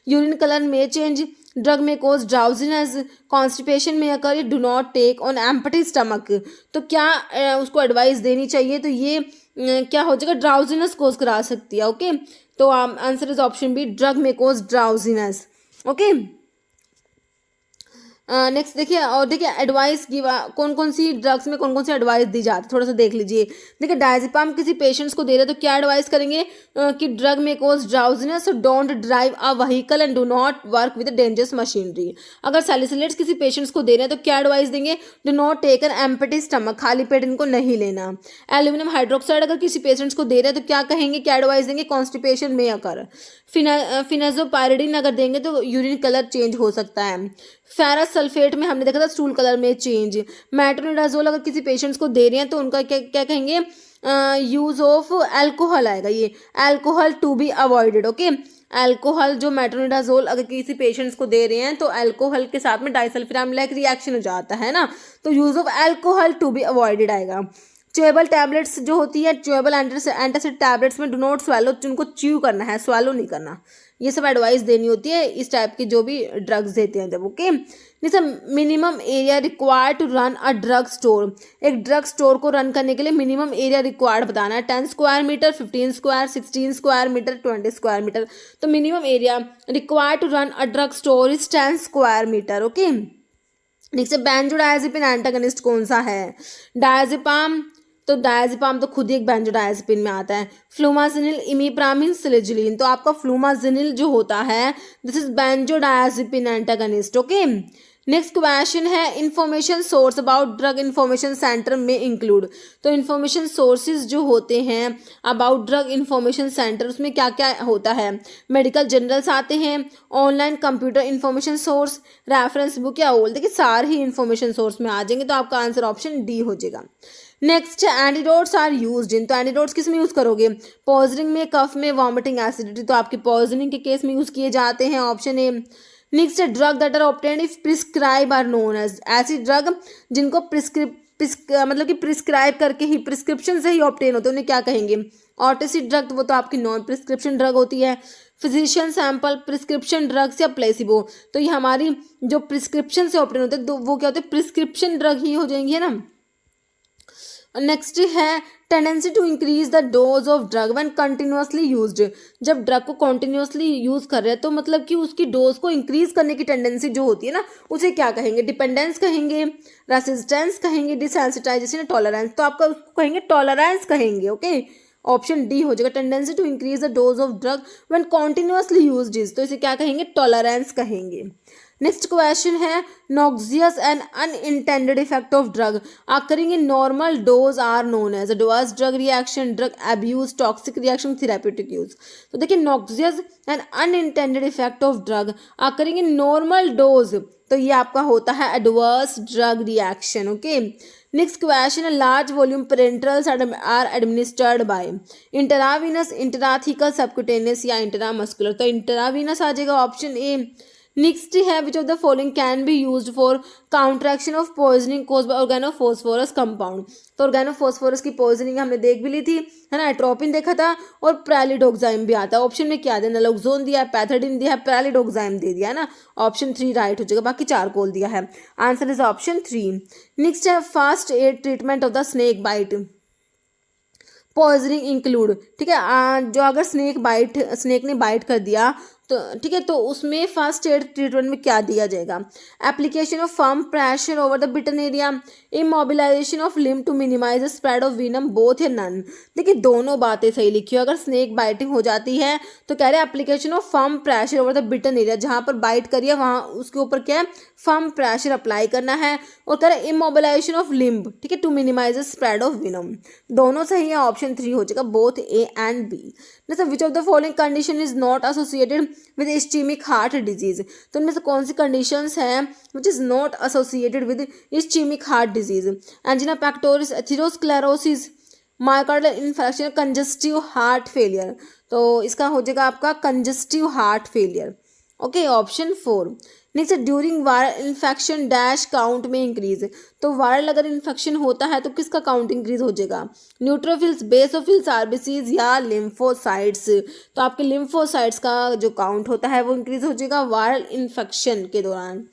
यूरिन कलर में चेंज, ड्रग में कोज ड्राउजीनेस, कॉन्स्टिपेशन में occur, do not take on empty stomach, तो क्या उसको एडवाइस देनी चाहिए, तो ये क्या हो जाएगा, ड्राउजीनेस कोज करा सकती है। ओके, तो answer is option B, drug में कोज ड्राउजीनेस। ओके, नेक्स्ट देखिए, और देखिए एडवाइस कौन कौन सी ड्रग्स में कौन कौन सी एडवाइस दी जाती है, थोड़ा सा देख लीजिए। देखिए डायजेपाम किसी पेशेंट्स को दे रहे हैं तो क्या एडवाइस करेंगे कि ड्रग में cause drowsiness, don't drive a vehicle and do not work with dangerous machinery. अगर सैलिसिलेट्स किसी पेशेंट्स को दे रहे हैं तो क्या एडवाइस देंगे, do not take an empty stomach, खाली पेट इनको नहीं लेना। एल्यूमिनियम हाइड्रोक्साइड अगर किसी पेशेंट्स को दे रहे हैं तो क्या कहेंगे, क्या एडवाइस देंगे, कॉन्स्टिपेशन में अकर। फिनाजोपायरिडीन अगर देंगे तो यूरिन कलर चेंज हो सकता है। फेरस सल्फेट में हमने देखा था स्टूल कलर में चेंज। मेट्रोनिडाजोल अगर किसी पेशेंट्स को दे रहे हैं तो उनका क्या क्या कहेंगे, यूज ऑफ अल्कोहल आएगा, ये alcohol to be avoided. Okay, alcohol जो मेट्रोनिडाजोल अगर किसी पेशेंट्स को दे रहे हैं तो अल्कोहल के साथ में डाइसल्फिराम रिएक्शन हो जाता है ना, तो use of alcohol to be avoided आएगा। च्यूएबल टैबलेट्स जो होती है, च्यूएबल एंटासिड टैबलेट्स में डू नॉट स्वैलो, उनको च्यू करना है, स्वैलो नहीं करना, ये सब एडवाइस देनी होती है इस टाइप की जो भी ड्रग्स देते हैं जब। ओके, जैसे minimum area required to run a drug store, एक ड्रग स्टोर को रन करने के लिए मिनिमम एरिया रिक्वायर्ड बताना है, 10 square metre, 15 square, 16 square metre, 20 square metre, तो minimum area required to run a drug store is 10 square metre. Okay, next benzodiazepine antagonist कौन सा है, डायजेपाम, तो डायजेपाम तो खुद ही एक बेंजोडायजेपिन में आता है। फ्लूमाजिनिल, इमिप्रामिन, सिलेजिलिन, तो आपका फ्लूमाजिनिल जो होता है this is benzodiazepine antagonist. Okay, next question है information source about drug information centre में इंक्लूड, तो इंफॉर्मेशन सोर्सेज जो होते हैं अबाउट ड्रग इंफॉर्मेशन सेंटर उसमें क्या क्या होता है, मेडिकल जर्नल्स आते हैं, online computer information source, reference book या ओल, देखिए सारे ही इंफॉर्मेशन सोर्स में आ जाएंगे, तो आपका आंसर ऑप्शन डी हो जाएगा। Next antidotes are used in, तो एंटीडोट्स किस में यूज करोगे, पॉइजनिंग में, कफ में, वॉमिटिंग, एसिडिटी, तो आपके पॉइजनिंग के केस में यूज किए जाते हैं, option A. Next drug that are obtained if prescribe are known as, ऐसी ड्रग जिनको मतलब कि प्रिस्क्राइब करके ही, प्रिस्क्रिप्शन से ही ऑब्टेन होते हैं, उन्हें क्या कहेंगे, ऑटिसिड ड्रग, तो वो तो आपकी नॉन प्रिस्क्रिप्शन ड्रग होती है। फिजिशियन सैंपल, प्रिस्क्रिप्शन ड्रग्स या प्लेसिबो, तो ये हमारी जो प्रिस्क्रिप्शन से ऑब्टेन होते हैं तो वो क्या होते हैं, प्रिस्क्रिप्शन ड्रग ही हो जाएंगी, है ना। नेक्स्ट है tendency to increase the dose of drug when continuously used, जब ड्रग को कंटिन्यूसली यूज कर रहे हैं तो मतलब कि उसकी डोज को इंक्रीज करने की टेंडेंसी जो होती है ना उसे क्या कहेंगे, डिपेंडेंस कहेंगे, रेसिस्टेंस कहेंगे, डिसेंसिटाइजेशन, टॉलरेंस, तो आपका उसको कहेंगे टॉलरेंस कहेंगे। ओके, ऑप्शन डी हो जाएगा, tendency to increase the dose of drug when continuously used is, तो इसे क्या कहेंगे, टॉलरेंस कहेंगे। नेक्स्ट क्वेश्चन है noxious and unintended effect of drug occurring in normal dose are known as adverse drug reaction, drug abuse, toxic reaction, therapeutic use, तो देखिए noxious and unintended effect of drug occurring in normal dose, तो ये आपका होता है adverse drug reaction. Okay, next question है, large volume parenterals are administered by intravenous, intrathecal, subcutaneous या intramuscular. तो इंट्रावीनस आ जाएगा ऑप्शन ए। नेक्स्ट है, which of the following can be used for counteraction of poisoning cause by organophosphorus compound. तो organophosphorus की poisoning हमने देख भी ली थी, है ना, एट्रोपिन देखा था और प्रेलिडोक्साइम भी आता है। ऑप्शन में क्या दिया, नलोक्सोन दिया है, पैथेडिन दिया है, प्रेलिडोक्साइम दे दिया है ना, ऑप्शन 3 राइट हो जाएगा, बाकी चारकोल दिया है। Answer is option 3। नेक्स्ट है, first aid treatment of the snake bite poisoning include. ठीक है, जो अगर स्नेक ने बाइट कर दिया तो ठीक है, तो उसमें फर्स्ट एड ट्रीटमेंट में क्या दिया जाएगा, application of firm pressure over the bitten area, immobilization of limb to minimise the spread of venom, both या नन। देखिए दोनों बातें सही लिखी हो। अगर स्नेक बाइटिंग हो जाती है तो कह रहे हैं application of firm pressure over the bitten area, जहाँ पर बाइट करिए वहाँ उसके ऊपर क्या है, फर्म प्रेशर अप्लाई करना है। और कह रहे हैं इमोबिलाइजेशन ऑफ लिम्ब, ठीक है, to minimise the spread of venom. दोनों सही है, ऑप्शन 3 हो जाएगा, both A and B. Which of the following condition is not associated with ischaemic heart disease. तो इनमें से कौन सी कंडीशंस हैं which is not associated with ischaemic heart disease, angina pectoris, atherosclerosis, myocardial infection, congestive heart failure. तो इसका हो जाएगा आपका congestive heart failure. Okay, option 4। Next, during viral infection dash count में इंक्रीज। तो वायरल अगर इन्फेक्शन होता है तो किसका काउंट इंक्रीज हो जाएगा, न्यूट्रोफिल्स, बेसोफिल्स, आरबीसीज या लिम्फोसाइट्स। तो आपके लिम्फोसाइट्स का जो काउंट होता है वो इंक्रीज हो जाएगा वायरल इन्फेक्शन के दौरान।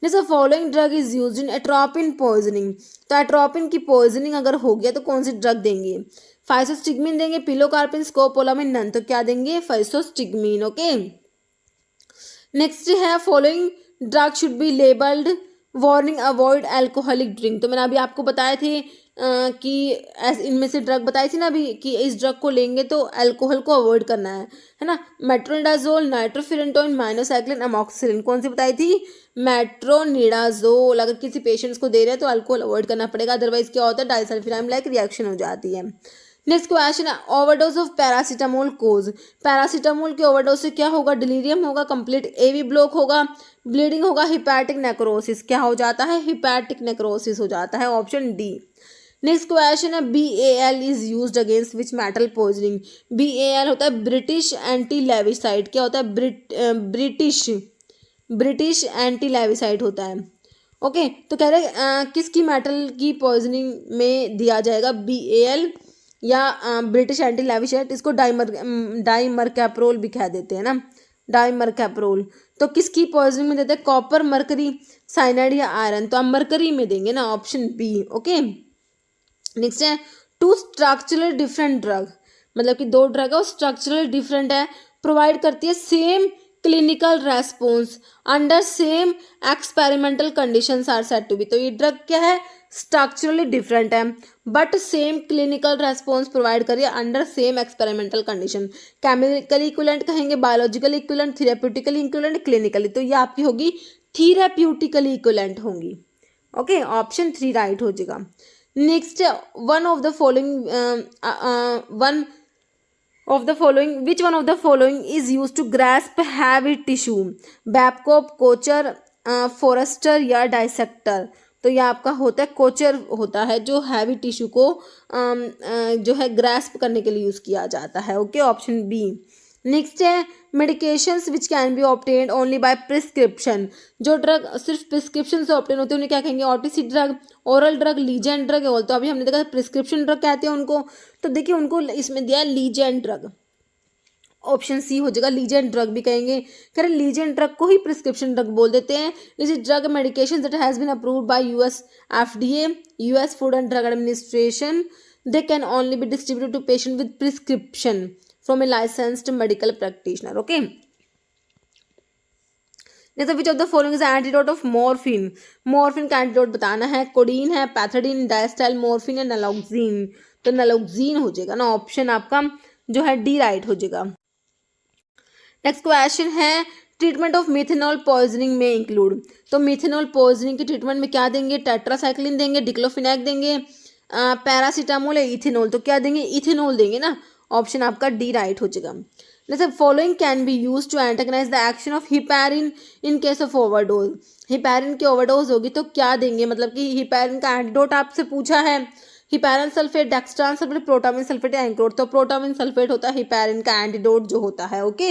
जैसे following drug is used in atropine poisoning. तो एट्रोपिन की पॉइजनिंग अगर हो गया तो कौन सी ड्रग देंगे, फाइसोस्टिग्मिन देंगे, पिलोकार्पिन, स्कोपोलामिन, नन। तो क्या देंगे, फाइसोस्टिग्मिन। ओके, नेक्स्ट है, following drug should be labelled warning avoid alcoholic drink. तो मैंने अभी आपको बताए थे कि इनमें से ड्रग बताई थी ना अभी कि इस ड्रग को लेंगे तो अल्कोहल को अवॉइड करना है ना। Metronidazole, nitrofurantoin, minocycline, amoxicillin. कौन सी बताई थी, मेट्रोनिडाजोल। अगर किसी पेशेंट्स को दे रहे हैं तो अल्कोहल अवॉइड करना पड़ेगा, अदरवाइज क्या होता है, डाइसल्फिराइम लाइक रिएक्शन हो जाती है। नेक्स्ट क्वेश्चन है, overdose of paracetamol cause. Paracetamol के ओवरडोज से क्या होगा, डिलीरियम होगा, कंप्लीट एवी ब्लॉक होगा, ब्लीडिंग होगा, हिपैटिक नेक्रोसिस। क्या हो जाता है, हिपैटिक नेक्रोसिस हो जाता है, ऑप्शन डी। नेक्स्ट क्वेश्चन है, BAL is used against which metal poisoning. BAL होता है ब्रिटिश एंटी लेविसाइड। क्या होता है, ब्रिटिश एंटी लेविसाइड होता है। ओके, तो कह रहे किसकी मेटल की पॉइजनिंग में दिया जाएगा, BAL या ब्रिटिश एंटी लेविसाइड। इसको डाइमरकैप्रोल भी कह देते हैं ना, डाइमरकैप्रोल। तो किसकी पॉइजनिंग में देते हैं, कॉपर, मरकरी, साइनाइड या आयरन। तो हम मरकरी में देंगे ना, ऑप्शन बी। ओके, नेक्स्ट है, टू स्ट्रक्चरल डिफरेंट ड्रग, मतलब कि दो ड्रग है वो स्ट्रक्चरल डिफरेंट है, प्रोवाइड करती है same clinical response under same experimental conditions are said to be. तो ये ड्रग क्या है, स्ट्रक्चरली डिफरेंट है but same clinical response provide करिए under same experimental condition. Chemically equivalent कहेंगे, biologically equivalent, therapeutically equivalent, clinically. तो ये आपकी होगी थेरेप्यूटिकली इक्विवेलेंट होंगी। ओके, ऑप्शन 3 राइट हो जाएगा। Next, one of the following which one of the following is use to grasp heavy tissue, बैबकॉप, Kochhar, forester या dissector. तो ये आपका होता है कोचर होता है, जो हैवी टिश्यू को जो है ग्रास्प करने के लिए यूज किया जाता है। Okay, option B. नेक्स्ट है, medications which can be obtained only by prescription. जो ड्रग सिर्फ प्रिस्क्रिप्शन से ऑब्टेन होते हैं उन्हें क्या कहेंगे, OTC drug, oral drug, legend drug. तो अभी हमने देखा प्रिस्क्रिप्शन ड्रग कहते हैं उनको। तो देखिए उनको इसमें दिया लीजेंट ड्रग, ऑप्शन सी हो जाएगा, लीजेंट ड्रग भी कहेंगे। कह रहे लीजेंट ड्रग को ही प्रिस्क्रिप्शन ड्रग बोल देते हैं। This is drug medication that has been approved by US FDA, US food and drug administration. They can only be distributed to patient with prescription from a licensed medical practitioner. Okay, next, which of the following is antidote of morphine. Morphine का antidote बताना है, codeine है, पैथेडिन, डायस्टाइल morphine या नलोक्सिन। तो नलोक्सिन हो जाएगा ना, option आपका जो है डी राइट हो जाएगा। नेक्स्ट क्वेश्चन है, ट्रीटमेंट ऑफ मिथेनॉल पॉइजनिंग में इंक्लूड। तो मिथेनॉल पॉइजनिंग की ट्रीटमेंट में क्या देंगे, टेट्रासाइक्लिन देंगे, डिक्लोफिनैक देंगे, पैरासीटामोल या इथेनॉल। तो क्या देंगे, इथेनॉल देंगे ना, ऑप्शन आपका डी राइट हो जाएगा। जैसे following can be use to antagonise the action of heparin in case of overdose. Heparin की ओवरडोज होगी तो क्या देंगे, मतलब कि हिपैरिन का एंटीडोट आपसे पूछा है, heparin sulphate, dextran sulphate, protamine sulphate या एंक्रोट। तो प्रोटामिन सल्फेट होता है हिपैरिन का एंटीडोट जो होता है, ओके,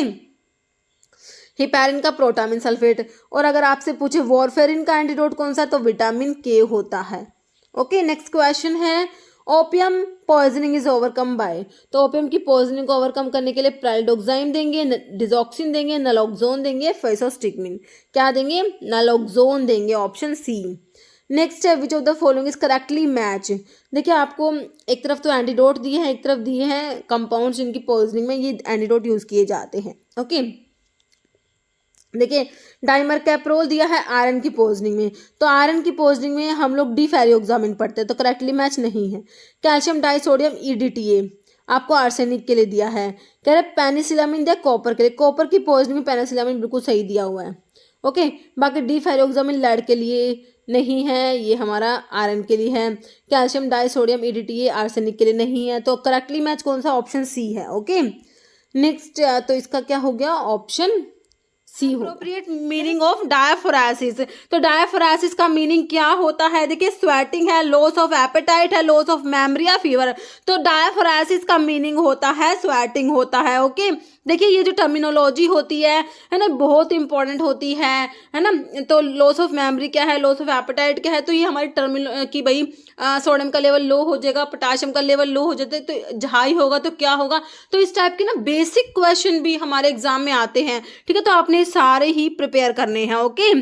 हिपैरिन का प्रोटामिन सल्फेट। और अगर आपसे पूछे वॉरफेरिन का एंटीडोट कौन सा, तो विटामिन के होता है, ओके। नेक्स्ट क्वेश्चन है opium poisoning is overcome bye. तो ओपियम की पॉइजनिंग को ओवरकम करने के लिए प्राइडोक्साइन देंगे, डिजॉक्सिन देंगे, नलोक्सोन देंगे, फेसोस्टिग्मिन। क्या देंगे, नलोक्सोन देंगे, ऑप्शन सी। नेक्स्ट है which of the following is correctly match. देखिए आपको एक तरफ तो एंटीडोट दिए हैं, एक तरफ दिए हैं कंपाउंड्स जिनकी पॉइजनिंग में ये एंटीडोट यूज किए जाते हैं, ओके। देखिए डाइमरकैप्रोल दिया है आयरन की पॉइजनिंग में, तो आयरन की पॉइजनिंग में हम लोग डिफेरियोक्सामिन पढ़ते हैं, तो करेक्टली मैच नहीं है। कैल्शियम डाइसोडियम EDTA आपको आर्सेनिक के लिए दिया है। कह रहे पेनिसिलामिन दिया कॉपर के लिए, कॉपर की पॉइजनिंग में पेनिसिलामिन बिल्कुल सही दिया हुआ है, ओके। बाकी डिफेरियोक्सामिन लेड के लिए नहीं है, ये हमारा आयरन के लिए है। कैल्शियम डाइसोडियम EDTA आर्सेनिक के लिए नहीं है, तो करेक्टली मैच कौन सा, ऑप्शन सी है, ओके। नेक्स्ट तो इसका क्या हो गया, ऑप्शन सी हो। Appropriate meaning of diaphoresis. तो डायफोरासिस का मीनिंग क्या होता है, देखिए स्वेटिंग है, लॉस ऑफ एपेटाइट है, लॉस ऑफ मेमोरी या फीवर। तो डायफोरासिस का मीनिंग होता है स्वेटिंग होता है, ओके। देखिए ये जो टर्मिनोलॉजी होती है ना, बहुत इंपॉर्टेंट होती है ना। तो लॉस ऑफ मेमोरी क्या है, लॉस ऑफ एपेटाइट क्या है, तो ये हमारी टर्मिनो कि भाई सोडियम का लेवल लो हो जाएगा, पोटाशियम का लेवल लो हो जाता है, तो हाई होगा तो क्या होगा। तो इस टाइप के ना बेसिक क्वेश्चन भी हमारे एग्जाम में आते हैं, ठीक है। तो आपने सारे ही प्रिपेयर करने हैं, ओके।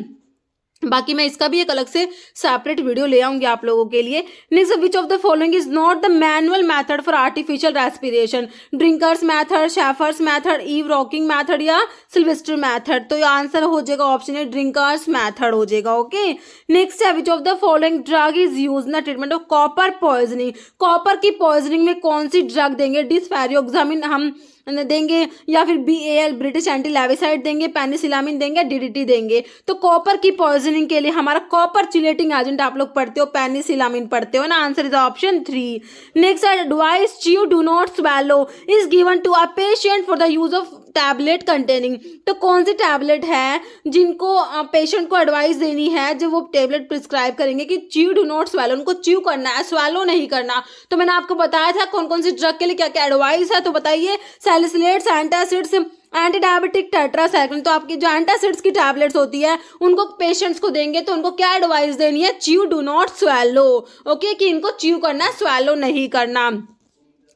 बाकी मैं इसका भी एक अलग से सेपरेट वीडियो ले आऊंगी आप लोगों के लिए। Next, which of the following is not the manual method for artificial respiration. Drinker's method, Schafer's method, Eve rocking method या सिल्वेस्टर मेथड। तो आंसर हो जाएगा ऑप्शन है ड्रिंकर्स मेथड हो जाएगा, ओके। नेक्स्ट है which of the following drug is use in the treatment of copper poisoning. Copper की poisoning में कौन सी ड्रग देंगे, डिस्फेरियोक्सामिन हम देंगे या फिर BAL ब्रिटिश एंटी लेविसाइड देंगे, पेनिसिलामिन देंगे, DDT देंगे। तो कॉपर की पॉइजनिंग के लिए हमारा कॉपर चिलेटिंग एजेंट आप लोग पढ़ते हो, पेनिसिलामिन पढ़ते हो ना, answer is option 3। Next advice chew do not swallow is given to a patient for the use of tablet containing. तो कौन सी टैबलेट है जिनको पेशेंट को एडवाइस देनी है, जब वो टैबलेट प्रिस्क्राइब करेंगे कि च्यू डू नॉट स्वेलो, उनको च्यू करना है, स्वेलो नहीं करना। तो मैंने आपको बताया था कौन कौन सी ड्रग के लिए क्या क्या एडवाइस है, तो बताइए। Salicylates, antacids, anti diabetic, tetracycline. तो आपकी जो एंटासिड्स की टैबलेट्स होती है उनको पेशेंट्स को देंगे तो उनको क्या एडवाइस देनी है, chew do not swallow, okay, कि इनको च्यू करना है, स्वेलो नहीं करना।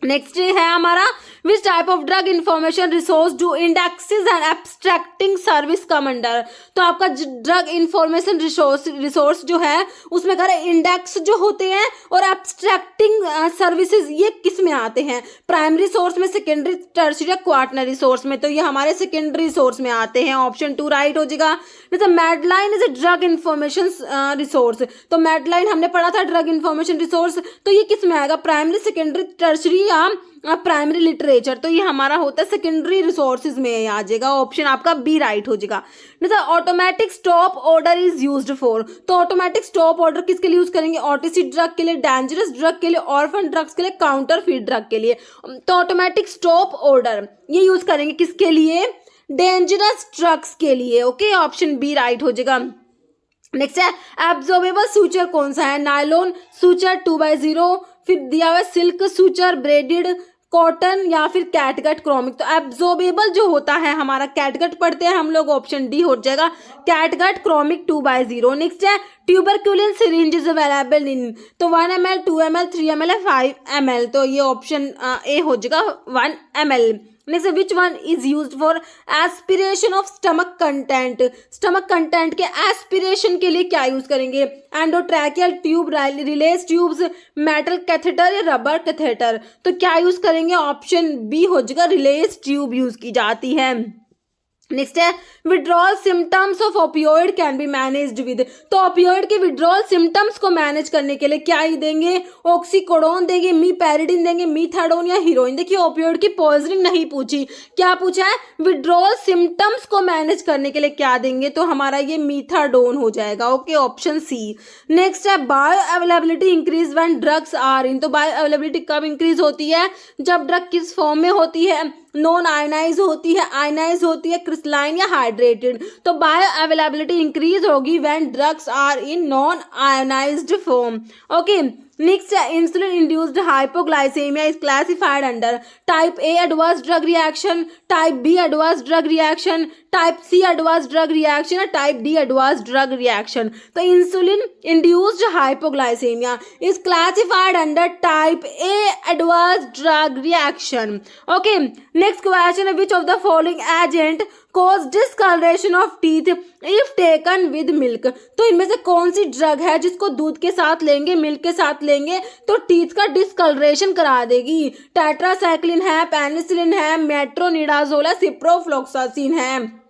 नेक्स्ट है हमारा which type of drug information resource do indexes and abstracting service come under. तो आपका ड्रग इंफॉर्मेशन रिसोर्स जो है उसमें कह रहे इंडेक्स जो होते हैं और एब्स्ट्रैक्टिंग सर्विसेज ये किस में आते हैं, प्राइमरी सोर्स में, सेकेंडरी, टर्शियरी या क्वार्टनरी सोर्स में। तो ये हमारे सेकेंडरी सोर्स में आते हैं, ऑप्शन 2 राइट हो जाएगा। जैसे Medline is a drug information resource. तो मेडलाइन हमने पढ़ा था ड्रग इंफॉर्मेशन रिसोर्स, तो ये किस में आएगा, प्राइमरी, सेकेंडरी, टर्शियरी या प्राइमरी लिटरेचर। तो ये हमारा होता है सेकेंडरी रिसोर्सेज में आ जाएगा, ऑप्शन आपका बी राइट हो जाएगा। जैसे automatic stop order is used for. तो ऑटोमेटिक स्टॉप ऑर्डर किसके लिए यूज करेंगे, OTC ड्रग के लिए, डेंजरस ड्रग के लिए, ऑर्फन ड्रग्स के लिए, काउंटरफीट ड्रग के लिए। तो ऑटोमेटिक स्टॉप ऑर्डर ये यूज करेंगे किसके लिए, डेंजरस ड्रग्स के लिए, ओके, ऑप्शन बी राइट हो जाएगा। नेक्स्ट है एब्जॉर्बेबल सूचर कौन सा है, नायलॉन सूचर 2/0, फिर दिया हुआ सिल्क सूचर, ब्रेडेड कॉटन या फिर कैटगट क्रोमिक। तो एब्जॉर्बेबल जो होता है हमारा कैटगट पढ़ते हैं हम लोग, ऑप्शन डी हो जाएगा, कैटगट क्रोमिक 2/0। नेक्स्ट है tuberculin syringe is available in. तो 1 ml, 2 ml, 3 ml, 5 ml। तो ये ऑप्शन ए हो जाएगा 1 ml। Next which one is used for aspiration of stomach content. Stomach content के एस्पिरेशन के लिए क्या यूज करेंगे, endotracheal tube, release tubes, metal catheter या रबर कैथेटर। तो क्या यूज करेंगे, ऑप्शन बी हो जाएगा, रिलेज ट्यूब यूज की जाती है। नेक्स्ट है withdrawal symptoms of opioid can be managed with. तो ओपियोइड के विड्रॉल सिम्टम्स को मैनेज करने के लिए क्या ही देंगे, ऑक्सीकोडोन देंगे, मीपेरिडिन देंगे, मीथाडोन या हीरोइन। देखिए ओपियोइड की पॉइजनिंग नहीं पूछी, क्या पूछा है, विड्रॉल सिम्टम्स को मैनेज करने के लिए क्या देंगे, तो हमारा ये मीथाडोन हो जाएगा, ओके, ऑप्शन सी। नेक्स्ट है bioavailability increase when drugs are in. तो बायो अवेलेबिलिटी कब इंक्रीज होती है, जब ड्रग किस फॉर्म में होती है, नॉन आयनाइज होती है, आयनाइज होती है, क्रिस्टलाइन या हाइड्रेटेड। तो बायो अवेलेबिलिटी इंक्रीज होगी when drugs are in non ionised form. Okay, next insulin induced hypoglycaemia is classified under type A adverse drug reaction, type B adverse drug reaction, type C adverse drug reaction और type D adverse drug reaction. तो insulin induced hypoglycaemia is classified under type A adverse drug reaction. Okay, next question, which of the following agent cause discoloration of teeth if taken with milk. तो इनमें से कौन सी drug है जिसको दूध के साथ लेंगे, मिल्क के साथ लेंगे तो टीथ का डिस्कलरेशन करा देगी? टेट्रासाइक्लिन है, पेनिसिलिन है, मेट्रोनिडाजोल है, सिप्रोफ्लोक्सासिन है।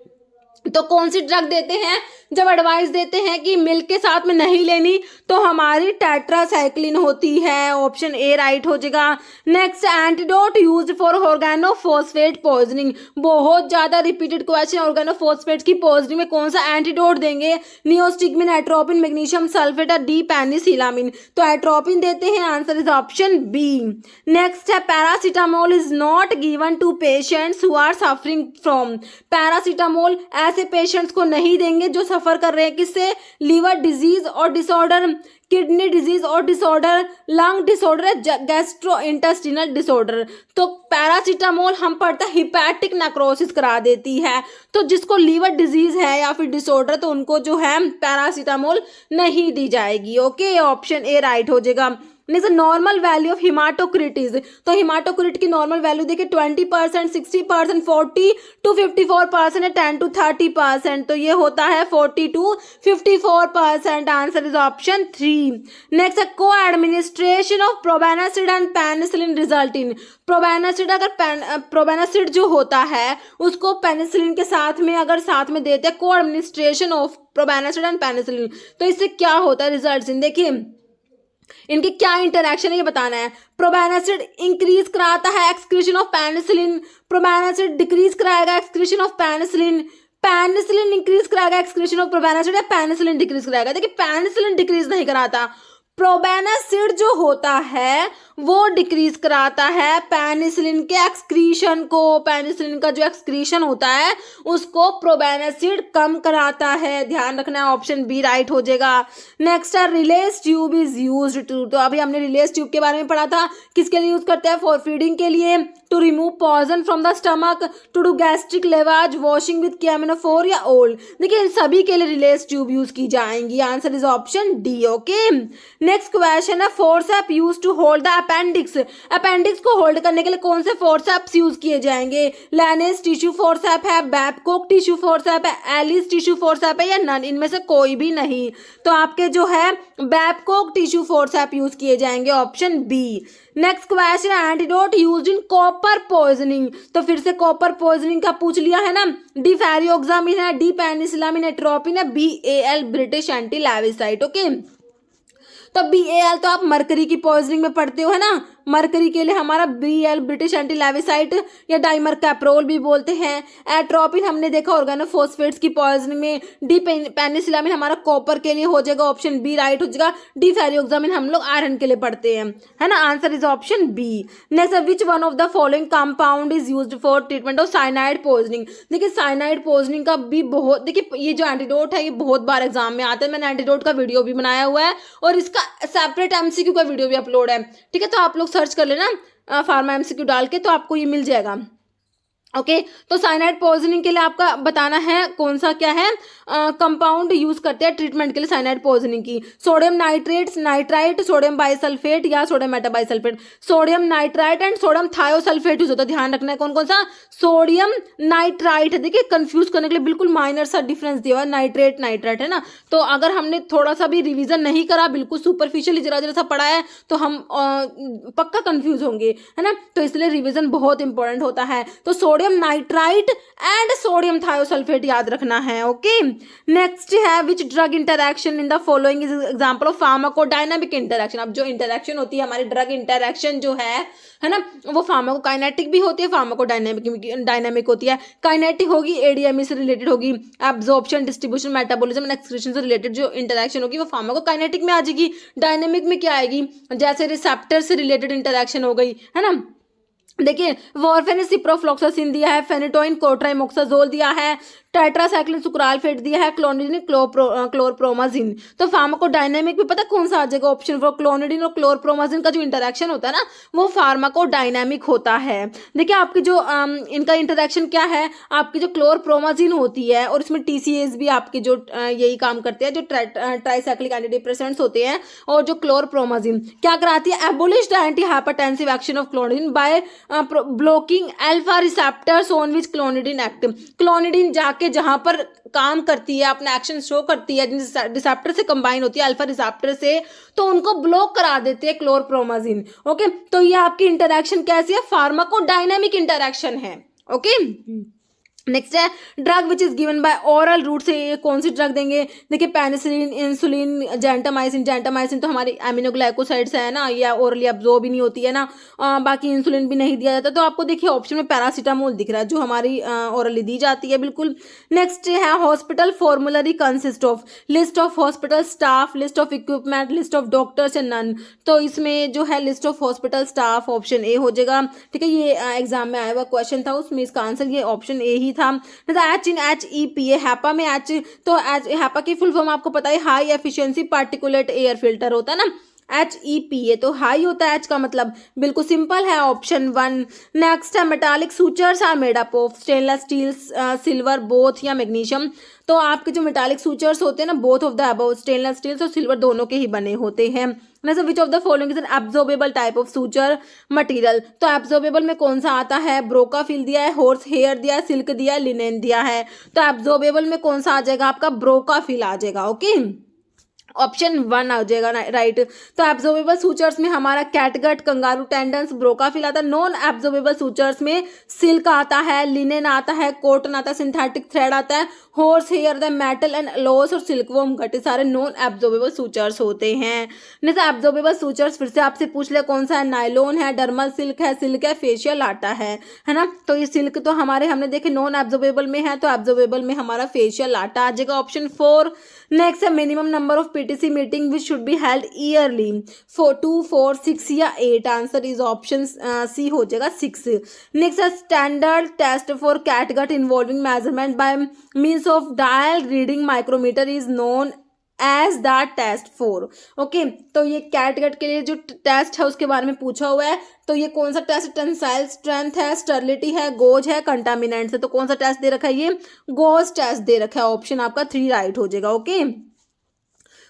तो कौन सी ड्रग देते हैं जब एडवाइस देते हैं कि मिल्क के साथ में नहीं लेनी? तो हमारी टेट्रासाइक्लिन होती है, ऑप्शन ए राइट हो जाएगा। Next, antidote used for organophosphate poisoning. बहुत ज्यादा रिपीटेड क्वेश्चन, ऑर्गेनोफॉस्फेट की पॉइजनिंग में कौन सा एंटीडोट देंगे? नियोस्टिग्मिन, एट्रोपिन, मैग्नीशियम सल्फेट और डी पेनिसिलामिन। तो एट्रोपिन देते हैं, answer is option B. Next है, paracetamol is not given to patients who are suffering from. Paracetamol ऐसे पेशेंट्स को नहीं देंगे जो सफर कर रहे हैं किससे? लीवर डिजीज और डिसऑर्डर, किडनी डिजीज और disorder, lung disorder, gastro intestinal disorder. तो पैरासीटामोल हम पढ़ते हैं हिपैटिक नेक्रोसिस करा देती है। तो जिसको लीवर डिजीज है या फिर डिसऑर्डर तो उनको जो है पैरासीटामोल नहीं दी जाएगी। ओके, ऑप्शन ए राइट हो जाएगा। Next, normal value of हिमाटोक्रिट। तो हिमाटोक्रिट की नॉर्मल वैल्यू देखिए 20%, 60%, 40 to 54% है, 10 to 30%। तो ये होता है 40 to 54%। Answer is option 3। Next, coadministration of probenecid and penicillin result in. Probenecid, अगर प्रोबेनासिड जो होता है उसको पेनिसिलिन के साथ में अगर साथ में देते हैं, को administration of probenecid and penicillin, तो इससे क्या होता है रिजल्ट इन? देखिए इनके क्या इंटरेक्शन है ये बताना है। प्रोबेनासिड इंक्रीज कराता है एक्सक्रीशन ऑफ पेनिसिलिन, प्रोबेनासिड डिक्रीज कराएगा excretion of penicillin, penicillin increase कराएगा एक्सक्रीशन ऑफ प्रोबेनासिड या पेनिसिलिन डिक्रीज कराएगा? देखिए पेनिसिलिन डिक्रीज नहीं कराता, प्रोबेनासिड जो होता है वो डिक्रीज कराता है पेनिसिलिन के एक्सक्रीशन को। पेनिसिलिन का जो एक्सक्रीशन होता है उसको प्रोबेनासिड कम कराता है, ध्यान रखना है, ऑप्शन बी राइट हो जाएगा। नेक्स्ट है, रिलेस ट्यूब इज यूज्ड टू। तो अभी हमने रिलेस ट्यूब के बारे में पढ़ा था, किसके लिए यूज करते हैं? फॉर फीडिंग के लिए, to remove poison from the stomach, to do gastric lavage, washing with कैमिनोफोर या ओल्ड। देखिए इन सभी के लिए रिलेस ट्यूब यूज की जाएंगी। Answer is option D. Okay, next question है, forcep use to hold the appendix. Appendix को होल्ड करने के लिए कौन से फोर्सेप्स यूज किए जाएंगे? लैनेस टिश्यू फोर्सेप है, बैबकॉक टिश्यू फोर्सेप है, एलिस टिश्यू फोर्सेप है या नन? इनमें से कोई भी नहीं। तो आपके जो है बैबकॉक टिश्यू फोर्सेप यूज किए जाएंगे, option B. Next question, antidote used in copper poisoning. तो फिर से कॉपर पॉइजनिंग का पूछ लिया है ना, डी फेरियोक्सामिन है, डी पेनिसिलामिन, एट्रोपिन है, BAL British anti lewisite. Okay, तो BAL तो आप मरकरी की पॉइजनिंग में पढ़ते हो है ना, मरकरी के लिए हमारा BL ब्रिटिश एंटी लेविसाइट या डाइमरकैप्रोल भी बोलते हैं। एट्रोपिन हमने देखा ऑर्गेनोफॉस्फेट्स की पॉइजनिंग में, डी पेनिसिलामिन हमारा कॉपर के लिए हो जाएगा, ऑप्शन बी राइट हो जाएगा। डी फेरियोक्सामिन हम लोग आयरन के लिए पढ़ते हैं है ना, answer is option B. Next, which one of the following compound is used for treatment of cyanide poisoning. देखिए साइनाइड पॉइजनिंग का भी बहुत, देखिए ये जो एंटीडोट है ये बहुत बार एग्जाम में आता है, मैंने एंटीडोट का वीडियो भी बनाया हुआ है और इसका सेपरेट MCQ का वीडियो भी अपलोड है, ठीक है, तो आप लोग सर्च कर लेना फार्मा MCQ डाल के, तो आपको ये मिल जाएगा। ओके, तो साइनाइड पॉइजनिंग के लिए आपका बताना है कौन सा क्या है कंपाउंड यूज करते हैं ट्रीटमेंट के लिए साइनाइड पॉइजनिंग की। Sodium nitrate, nitrite, sodium bisulphate या sodium metabisulphate. Sodium nitrite and sodium thiosulphate use होता है, ध्यान रखना है कौन कौन सा। सोडियम नाइट्राइट है, देखिए कंफ्यूज करने के लिए बिल्कुल माइनर सा डिफरेंस दिया हुआ है, नाइट्रेट नाइट्राइट है ना। तो अगर हमने थोड़ा सा भी रिविजन नहीं करा, बिल्कुल सुपरफिशियली जरा जरा सा पढ़ा है तो हम पक्का कंफ्यूज होंगे है ना, तो इसलिए रिविजन बहुत इंपॉर्टेंट होता है। तो sodium nitrite and sodium thiosulphate याद रखना है। ओके, नेक्स्ट है, which drug interaction in the following is example of pharmacodynamic interaction. अब जो इंटरैक्शन होती है हमारी ड्रग इंटरैक्शन जो है ना, वो फार्माकोकाइनेटिक भी होती है, फार्माकोडायनामिक होती है। काइनेटिक होगी ADME से रिलेटेड होगी, absorption, distribution, metabolism and excretion से रिलेटेड जो इंटरैक्शन होगी वो फार्माकोकाइनेटिक में आ जाएगी। डायनामिक में क्या आएगी? जैसे रिसेप्टर से रिलेटेड इंटरैक्शन हो गई है ना, देखिए वॉरफेन सिप्रोफ्लॉक्सासिन दिया है, फेनेटोइन कोट्राइमोक्साजोल दिया है, टेट्रासाइक्लिन सुक्रालफेट दिया है, क्लोनिडिन क्लोरप्रोमाजिन। तो फार्माकोडायनामिक में पता कौन सा आ जाएगा ऑप्शन फॉर क्लोनिडिन और क्लोरप्रोमाजिन का जो इंटरेक्शन होता है ना वो फार्माकोडायनामिक होता है। देखिए आपकी जो इनका इंटरेक्शन क्या है, आपकी जो क्लोरप्रोमाजिन होती है और इसमें टीसीएस भी आपके जो यही काम करते हैं, जो ट्राइसाइक्लिक एंटी डिप्रेसेंट्स होते हैं, और जो क्लोरप्रोमाजिन क्या कराती है, abolish the anti hypertensive action of clonidine by blocking alpha receptors on which clonidine active. Clonidine जाके जहां पर काम करती है, अपना एक्शन शो करती है, जिन रिसेप्टर से कंबाइन होती है अल्फा रिसेप्टर से, तो उनको ब्लॉक करा देते हैं क्लोरप्रोमाजिन। ओके, तो ये आपकी इंटरेक्शन कैसी है, फार्माकोडायनामिक इंटरेक्शन है। ओके, नेक्स्ट है drug which is given by oral route से, ये कौन सी ड्रग देंगे, देखिए पेनिसिलिन, इंसुलिन, जेंटामाइसिन। जेंटामाइसिन तो हमारी एमिनोग्लाइकोसाइड्स है ना, या ओरली अब्जॉर्ब ही नहीं होती है ना, बाकी इंसुलिन भी नहीं दिया जाता। तो आपको देखिए ऑप्शन में पैरासीटामोल दिख रहा है जो हमारी ओरली दी जाती है बिल्कुल। नेक्स्ट है hospital formulary consist of list of hospital staff, list of equipment, list of doctors and none. तो इसमें जो है list of hospital staff option A हो जाएगा। ठीक है, ये एग्जाम में आया हुआ क्वेश्चन था, उसमें इसका आंसर ये ऑप्शन ए ही था। एच इन HEPA, हैपा में एच, तो हैपा की फुल फॉर्म आपको पता है high efficiency particulate air filter होता है ना, HEPA, तो हाई होता है एच का मतलब, बिल्कुल सिंपल है ऑप्शन 1। नेक्स्ट है metallic sutures are made up of stainless steel, silver, both या मैग्नीशियम। तो आपके जो मेटालिक सूचर्स होते हैं ना, both of the above, stainless steel और सिल्वर दोनों के ही बने होते हैं। Which of the following is an absorbable type of suture material. तो एब्जॉर्बेबल में कौन सा आता है, ब्रोकाफिल दिया है, हॉर्स हेयर दिया है, सिल्क दिया है, लिनेन दिया है। तो एब्जॉर्बेबल में कौन सा आ जाएगा आपका, ब्रोकाफिल आ जाएगा। ओके, ऑप्शन 1 आ जाएगा राइट। तो एब्जॉर्बेबल सूचर्स में हमारा कैटगट, कंगारू टेंडन्स, ब्रोकाफिल आता है। नॉन एब्जॉर्बेबल सूचर्स में सिल्क आता है, लिनेन आता है, कॉटन आता है, सिंथेटिक थ्रेड आता है, horse hair, the metal and loss और सिल्कवॉर्म गट, सारे नॉन एब्जॉर्बेबल सूचर्स होते हैं। नहीं एब्जॉर्बेबल सूचर्स फिर से आपसे पूछ ले कौन सा है, नायलॉन है, डर्मल सिल्क है, फेशियल आटा है ना। तो ये सिल्क तो हमारे हमने देखे नॉन एब्जॉर्बेबल में है, तो एब्जॉर्बेबल में हमारा फेशियल आटा आ जाएगा ऑप्शन 4। नेक्स्ट है minimum number of PTC meeting which should be held yearly, 2, 4, 6 या 8। आंसर इज ऑप्शन सी हो जाएगा 6। नेक्स्ट है standard test for catgut involving measurement by means of dial reading micrometer is known as the test 4। Okay, तो ये catgut के लिए जो test है उसके बारे में पूछा हुआ है। तो ये कौन सा टेस्ट, टेंसाइल स्ट्रेंथ है, स्टर्लिटी है, गोज है, कंटामिनेंट्स है। तो कौन सा टेस्ट दे रखा है, ये गोज टेस्ट दे रखा है, ऑप्शन आपका 3 राइट हो जाएगा। ओके,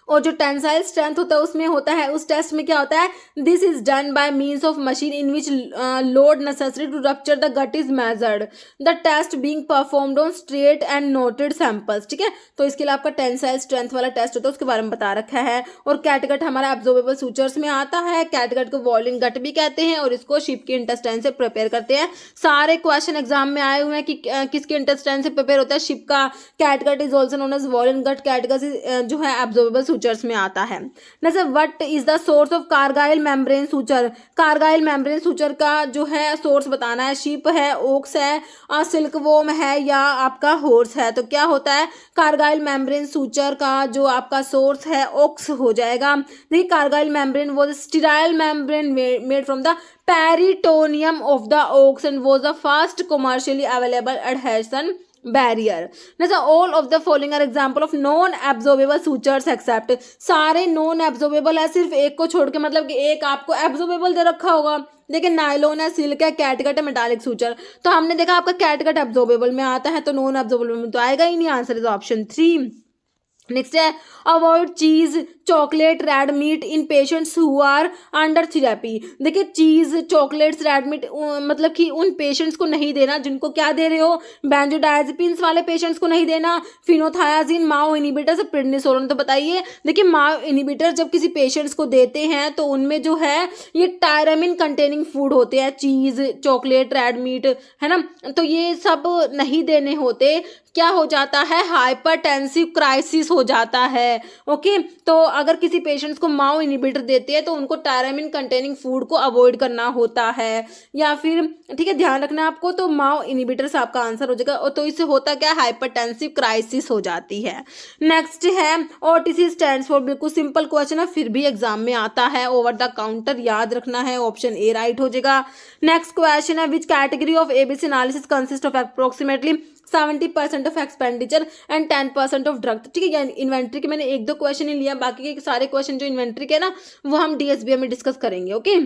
और जो टेंसाइल स्ट्रेंथ होता है उसमें होता है, उस टेस्ट में क्या होता है, this is done by means of machine in which load necessary to rupture the gut is measured, the test being performed on straight and knotted samples. ठीक है, तो इसके लिए आपका टेंसाइल स्ट्रेंथ वाला टेस्ट होता है, उसके बारे में बता रखा है। और कैटगट हमारा एब्जॉर्बेबल सूचर्स में आता है, कैटगट को वॉलिन गट भी कहते हैं, और इसको शिप के इंटेस्टाइन से प्रिपेयर करते हैं। सारे क्वेश्चन एग्जाम में आए हुए हैं कि किसके इंटेस्टाइन से प्रिपेयर होता है, शिप का। Catgut is also known as violin gut, catgut जो है एब्जॉर्बेबल सूचर्स में आता है। जैसे what is the source of Cargile membrane suture, Cargile membrane suture का जो है सोर्स बताना है, शीप है, ओक्स है, सिल्कवॉर्म है, या आपका हॉर्स है। तो क्या होता है, कार्गाइल मेम्ब्रेन सूचर का जो आपका सोर्स है ओक्स हो जाएगा। देखिए Cargile membrane was sterile membrane made from the peritoneum of the ox and was the first commercially available adhesion barrier. जैसा all of the following are example of non absorbable sutures except, सारे non absorbable है, सिर्फ एक को छोड़ के, मतलब कि एक आपको एब्जॉर्बेबल दे रखा होगा। देखिए नायलॉन है, सिल्क है, कैटगट है, मेटालिक सूचर। तो हमने देखा आपका कैटगट एब्जॉर्बेबल में आता है, तो नॉन एब्जॉर्बेबल में तो आएगा ही नहीं। Answer is option 3। नेक्स्ट है avoid cheese, chocolate, red meat in patients who are under therapy. देखिए चीज, चॉकलेट्स, रेड मीट मतलब कि उन पेशेंट्स को नहीं देना जिनको क्या दे रहे हो, बेंजोडाइजेपिन्स वाले पेशेंट्स को नहीं देना, फिनोथायाजिन, माओ इनिबिटर, प्रेडनिसोलोन। तो बताइए, देखिए माओ इनिबिटर जब किसी पेशेंट्स को देते हैं तो उनमें जो है ये टायरामिन कंटेनिंग फूड होते हैं, चीज, चॉकलेट, रेड मीट, है ना। तो ये सब नहीं देने होते, क्या हो जाता है, हाइपरटेंसिव क्राइसिस हो जाता है। ओके, तो अगर किसी पेशेंट्स को माओ इनहिबिटर देते हैं तो उनको टायरामिन कंटेनिंग फूड को अवॉइड करना होता है, या फिर ठीक है ध्यान रखना आपको, तो माओ इनहिबिटर से आपका आंसर हो जाएगा। और तो इससे होता क्या, हाइपरटेंसिव क्राइसिस हो जाती है। नेक्स्ट है ओटीसी स्टैंड्स फॉर, बिल्कुल सिंपल क्वेश्चन है, फिर भी एग्जाम में आता है, ओवर द काउंटर, याद रखना है, ऑप्शन ए राइट हो जाएगा। नेक्स्ट क्वेश्चन है, which category of ABC analysis consist of approximately 70% of expenditure and 10% of drug. ठीक है, इन्वेंट्री के मैंने एक दो क्वेश्चन ही लिया, बाकी के सारे क्वेश्चन जो इन्वेंट्री के ना वो हम डीएसबीएम में डिस्कस करेंगे। ओके,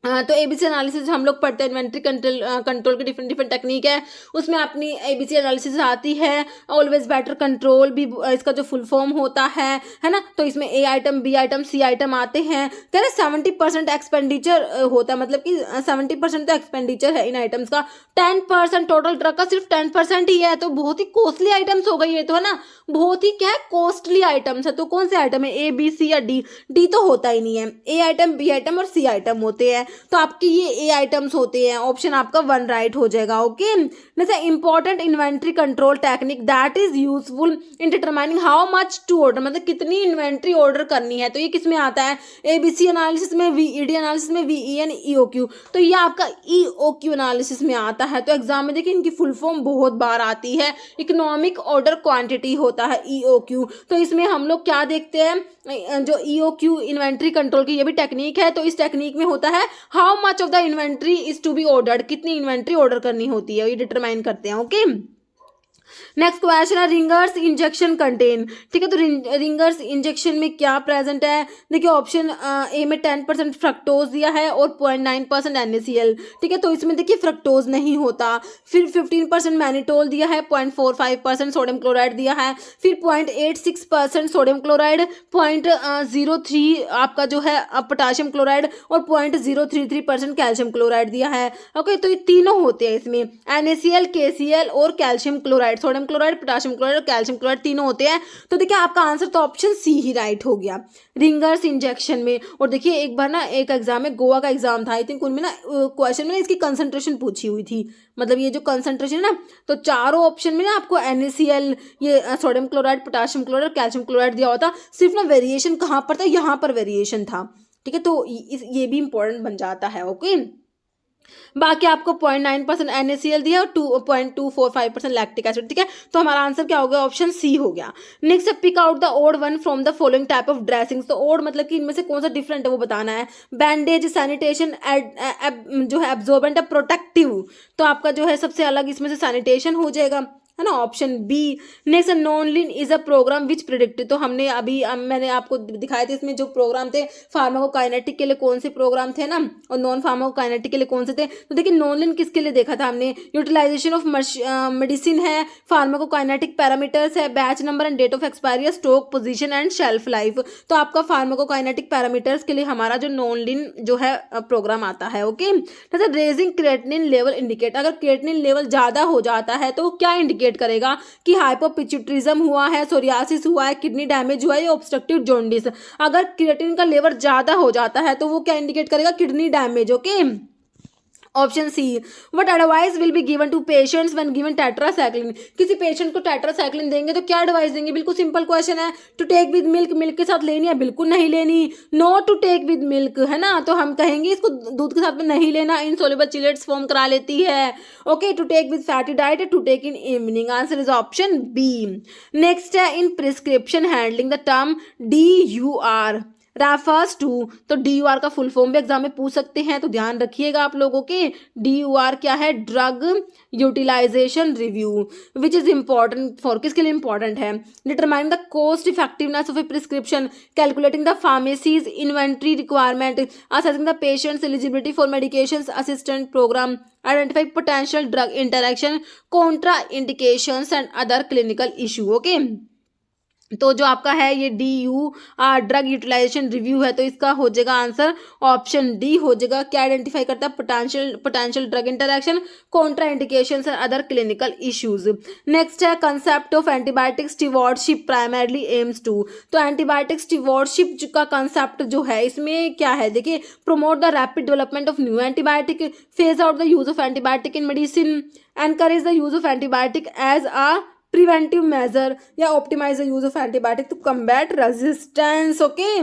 तो एबीसी एनालिसिस हम लोग पढ़ते हैं, इन्वेंट्री कंट्रोल की डिफरेंट डिफरेंट टेक्निक है, उसमें अपनी एबीसी एनालिसिस आती है। ऑलवेज बेटर कंट्रोल भी इसका जो फुल फॉर्म होता है ना, तो इसमें ए आइटम, बी आइटम, सी आइटम आते हैं। कह रहे 70% एक्सपेंडिचर होता है, मतलब कि 70% तो एक्सपेंडिचर है इन आइटम्स का, 10% टोटल ड्रग का सिर्फ 10% ही है, तो बहुत ही कॉस्टली आइटम्स हो गई है, तो है ना, बहुत ही क्या है, कॉस्टली आइटम्स है। तो कौन से आइटम है, ए बी सी या डी? डी तो होता ही नहीं है, ए आइटम, बी आइटम और सी आइटम होते हैं, तो आपके ये ए आइटम्स होते हैं, ऑप्शन आपका 1 राइट हो जाएगा। ओके, जैसे important inventory control technique that is useful in determining how much to order, मतलब कितनी इन्वेंट्री ऑर्डर करनी है, तो ये किस में आता है, एबीसी एनालिसिस में, वीईडी एनालिसिस में, वीईएन, ईओक्यू, तो ये आपका ईओक्यू एनालिसिस में आता है। तो एग्जाम में देखिए इनकी फुल फॉर्म बहुत बार आती है, इकोनॉमिक ऑर्डर क्वांटिटी होता है ईओक्यू। तो इसमें हम लोग क्या देखते हैं, जो ईओक्यू इन्वेंट्री कंट्रोल की ये भी टेक्निक है, तो इस टेक्निक में होता है how much of the inventory is to be ordered, कितनी इन्वेंट्री ऑर्डर करनी होती है, ये डिटरमाइन करते हैं। ओके, नेक्स्ट क्वेश्चन है, रिंगर्स इंजेक्शन कंटेन। ठीक है, तो रिंगर्स इंजेक्शन में क्या प्रेजेंट है, देखिए ऑप्शन ए में 10% फ्रक्टोज दिया है और 0.9% NaCl। ठीक है, तो इसमें देखिए फ्रक्टोज नहीं होता। फिर 15% मैनिटोल दिया है, 0.45% सोडियम क्लोराइड दिया है, फिर 0.86% सोडियम क्लोराइड, 0.03 आपका जो है पोटाशियम क्लोराइड और 0.033% कैल्शियम क्लोराइड दिया है। ओके, तो ये तीनों होते हैं इसमें, NaCl, KCl और calcium chloride, sodium chloride, potassium chloride और कैल्शियम क्लोराइड तीनों होते हैं। तो देखिए आपका आंसर तो ऑप्शन सी ही राइट हो गया, रिंगर्स इंजेक्शन में। और देखिए एक बार ना एक एग्जाम में, गोवा का एग्जाम था आई थिंक, उनमें ना क्वेश्चन में इसकी कंसंट्रेशन पूछी हुई थी, मतलब ये जो कंसंट्रेशन है ना, तो चारों ऑप्शन में ना आपको NaCl, ये sodium chloride, potassium chloride, calcium chloride दिया होता, सिर्फ ना वेरिएशन कहाँ पर था, यहाँ पर वेरिएशन था। ठीक है, तो ये भी इंपॉर्टेंट बन जाता है। ओके, बाकी आपको 0.9% NaCl दिया और 2.245% लैक्टिक एसिड। ठीक है, तो हमारा आंसर क्या हो गया, ऑप्शन सी हो गया। Next, pick out the odd one from the following type of dressings. तो ओड मतलब कि इनमें से कौन सा डिफरेंट है वो बताना है। बैंडेज, सैनिटेशन, जो है एब्जॉर्बेंट, प्रोटेक्टिव, तो आपका जो है सबसे अलग इसमें से सैनिटेशन हो जाएगा, है ना, option B. Next, NONLIN is a program which predict, तो हमने अभी मैंने आपको दिखाए थे इसमें जो प्रोग्राम थे, फार्माकोकाइनेटिक के लिए कौन से प्रोग्राम थे ना, और नॉन फार्माकोकाइनेटिक के लिए कौन से थे। तो देखिए नॉनलिन किसके लिए देखा था हमने, यूटिलाइजेशन ऑफ मेडिसिन है, फार्माकोकाइनेटिक पैरामीटर्स है, batch number and date of expiry, stock position and shelf life. तो आपका फार्माकोकाइनेटिक पैरामीटर्स के लिए हमारा जो नॉनलिन जो है प्रोग्राम आता है। ओके, जैसे रेजिंग क्रिएटिनिन लेवल इंडिकेट, अगर क्रिएटिनिन लेवल ज्यादा हो जाता है तो क्या इंडिकेट करेगा कि हाइपोपिट्यूटरिज्म हुआ है, सोरियासिस हुआ है, किडनी डैमेज हुआ है या ऑब्स्ट्रक्टिव जॉन्डिस। अगर क्रिएटिनिन का लेवल ज्यादा हो जाता है तो वो क्या इंडिकेट करेगा, kidney damage. Okay, option C. What advice will be given to patients when given tetracycline, किसी पेशेंट को टेट्रासाइक्लिन देंगे तो क्या एडवाइस देंगे, बिल्कुल सिंपल क्वेश्चन है, to take with milk, milk के साथ लेनी है, बिल्कुल नहीं लेनी, not to take with milk, है ना, तो हम कहेंगे इसको दूध के साथ में नहीं लेना, इनसॉल्युबल चिलेट्स फॉर्म करा लेती है। Okay, to take with fatty diet, to take in evening, answer is option B. Next है, in prescription handling the term DUR refers to, तो DUR का फुल फॉर्म भी एग्जाम में पूछ सकते हैं, तो ध्यान रखिएगा आप लोगों के। DUR क्या है, drug utilization review, which is important for, किसके लिए इंपॉर्टेंट है, determining the cost effectiveness of a prescription, calculating the pharmacies inventory requirement, assessing the patients eligibility for medication assistant program, identify potential drug interaction, Contra indications and other clinical issue. Okay, तो जो आपका है ये DUR drug utilization review है, तो इसका हो जाएगा आंसर ऑप्शन डी हो जाएगा। क्या आइडेंटिफाई करता है, potential drug interaction, Contra indications and other clinical issues. Next है, concept of antibiotic stewardship primarily aims to, तो एंटीबायोटिक स्टीवॉर्डशिप का कंसेप्ट जो है इसमें क्या है, देखिए, promote the rapid development of new antibiotic, phase out the use of antibiotic in medicine, encourage the use of antibiotic as a preventive measure या optimize the use of antibiotic to combat resistance. Okay,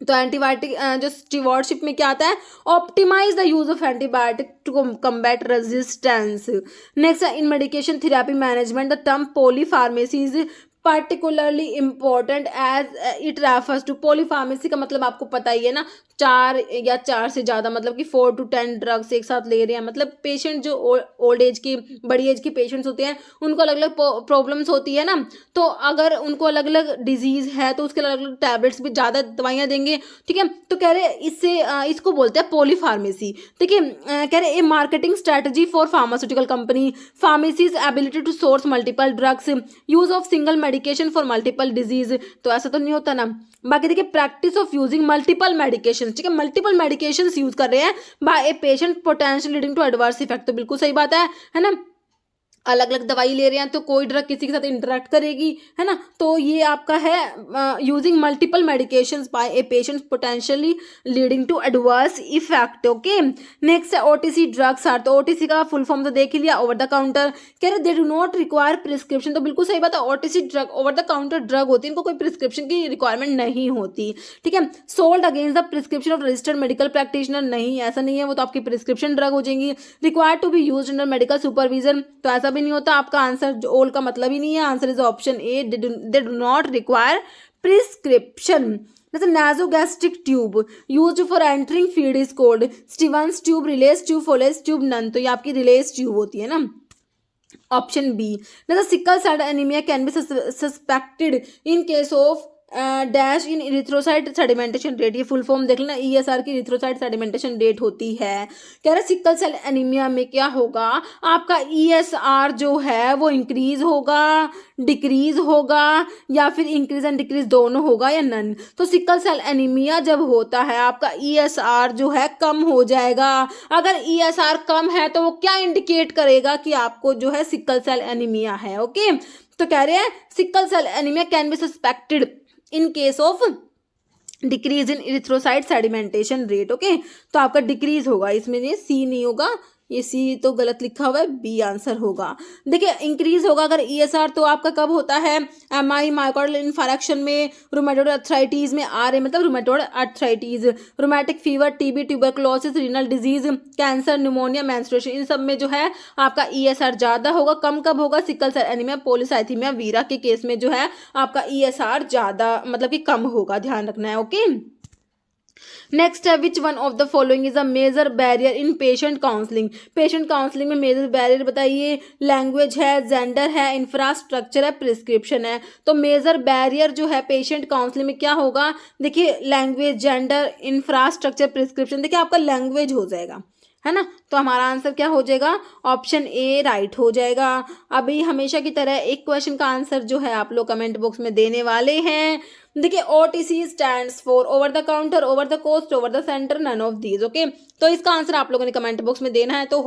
तो antibiotic जो stewardship में क्या आता है, optimize the use of antibiotic to combat resistance. Next, in medication therapy management the term polypharmacy is particularly important as it refers to polypharmacy का मतलब आपको पता ही है ना, 4 या 4 से ज़्यादा, मतलब कि 4 to 10 ड्रग्स एक साथ ले रहे हैं। मतलब पेशेंट जो ओल्ड एज की, बड़ी एज की पेशेंट्स होते हैं, उनको अलग अलग प्रॉब्लम्स होती है ना, तो अगर उनको अलग अलग डिजीज़ है तो उसके अलग अलग टैबलेट्स भी, ज़्यादा दवाइयाँ देंगे, ठीक है। तो कह रहे इससे इसको बोलते हैं पॉलीफार्मेसी। देखिए कह रहे a marketing strategy for pharmaceutical company, pharmacy's ability to source multiple drugs, use of single medication for multiple disease. तो ऐसा तो नहीं होता ना। बाकी देखिए practice of using multiple medication, ठीक है, मल्टीपल मेडिकेशंस यूज कर रहे हैं by a patient potential leading to adverse effect. तो बिल्कुल सही बात है ना, अलग अलग दवाई ले रहे हैं तो कोई ड्रग किसी के साथ इंटरेक्ट करेगी, है ना। तो ये आपका है using multiple medications by a patient potentially leading to adverse effect. Okay, next है ओटीसी ड्रग्स आर। तो ओटीसी का फुल फॉर्म तो देख ही लिया, ओवर द काउंटर। कह रहे they do not require prescription. तो बिल्कुल सही बात है, OTC drug over the counter drug होती है, इनको कोई प्रिस्क्रिप्शन की रिक्वायरमेंट नहीं होती, ठीक है। Sold against the prescription of registered medical practitioner, नहीं ऐसा नहीं है, वो तो आपकी प्रिस्क्रिप्शन ड्रग हो जाएंगी। Required to be used under medical supervision, तो ऐसा भी नहीं होता। आपका आंसर ओल का मतलब ही नहीं है, answer is option A, they do not require prescription. जैसे nasogastric tube used for entering feed is called Stevens tube, Ryles tube, Foley's tube, none. तो ये आपकी रिलेस ट्यूब होती है ना, ऑप्शन बी। जैसे sickle cell anaemia can be suspected in case of dash in erythrocyte sedimentation rate. ये full form देख लेना, ESR की इरिथ्रोसाइट सेडिमेंटेशन रेट होती है। कह रहे सिकल सेल एनीमिया में क्या होगा, आपका ESR जो है वो इंक्रीज होगा, डिक्रीज होगा, या फिर इंक्रीज एंड डिक्रीज दोनों होगा, या नन। तो सिकल सेल एनीमिया जब होता है आपका ESR जो है कम हो जाएगा। अगर ESR कम है तो वो क्या इंडिकेट करेगा कि आपको जो है सिकल सेल एनीमिया है। ओके, तो कह रहे हैं sickle cell anaemia can be suspected in case of decrease in erythrocyte sedimentation rate. Okay, तो आपका डिक्रीज होगा, इसमें ये सी नहीं होगा, ये सी तो गलत लिखा हुआ है, बी आंसर होगा। देखिए इंक्रीज होगा अगर ESR, तो आपका कब होता है, MI मायोकार्डियल इन्फार्क्शन में, रूमेटॉइड अर्थराइटिस में, RA मतलब rheumatoid arthritis, rheumatic fever, TB, tuberculosis, renal disease, cancer, pneumonia, menstruation, इन सब में जो है आपका ESR ज़्यादा होगा। कम कब होगा, सिकल सेल एनीमिया, पॉलीसाइथीमिया वीरा के केस में जो है आपका ESR ज़्यादा मतलब कि कम होगा, ध्यान रखना है। ओके, नेक्स्ट है which one of the following is a major barrier in patient counselling. Patient counselling में मेजर बैरियर बताइए। लैंग्वेज है, जेंडर है, इंफ्रास्ट्रक्चर है, प्रिस्क्रिप्शन है। तो मेजर बैरियर जो है पेशेंट काउंसलिंग में क्या होगा, देखिए लैंग्वेज, जेंडर, इंफ्रास्ट्रक्चर, प्रिस्क्रिप्शन। देखिए आपका लैंग्वेज हो जाएगा, है ना। तो हमारा आंसर क्या हो जाएगा, ऑप्शन ए राइट हो जाएगा। अभी हमेशा की तरह एक क्वेश्चन का आंसर जो है आप लोग कमेंट बॉक्स में देने वाले हैं। देखिए OTC stands for over the counter, over the cost, over the centre, none of these. Okay, तो इसका आंसर आप लोगों ने कमेंट बॉक्स में देना है। तो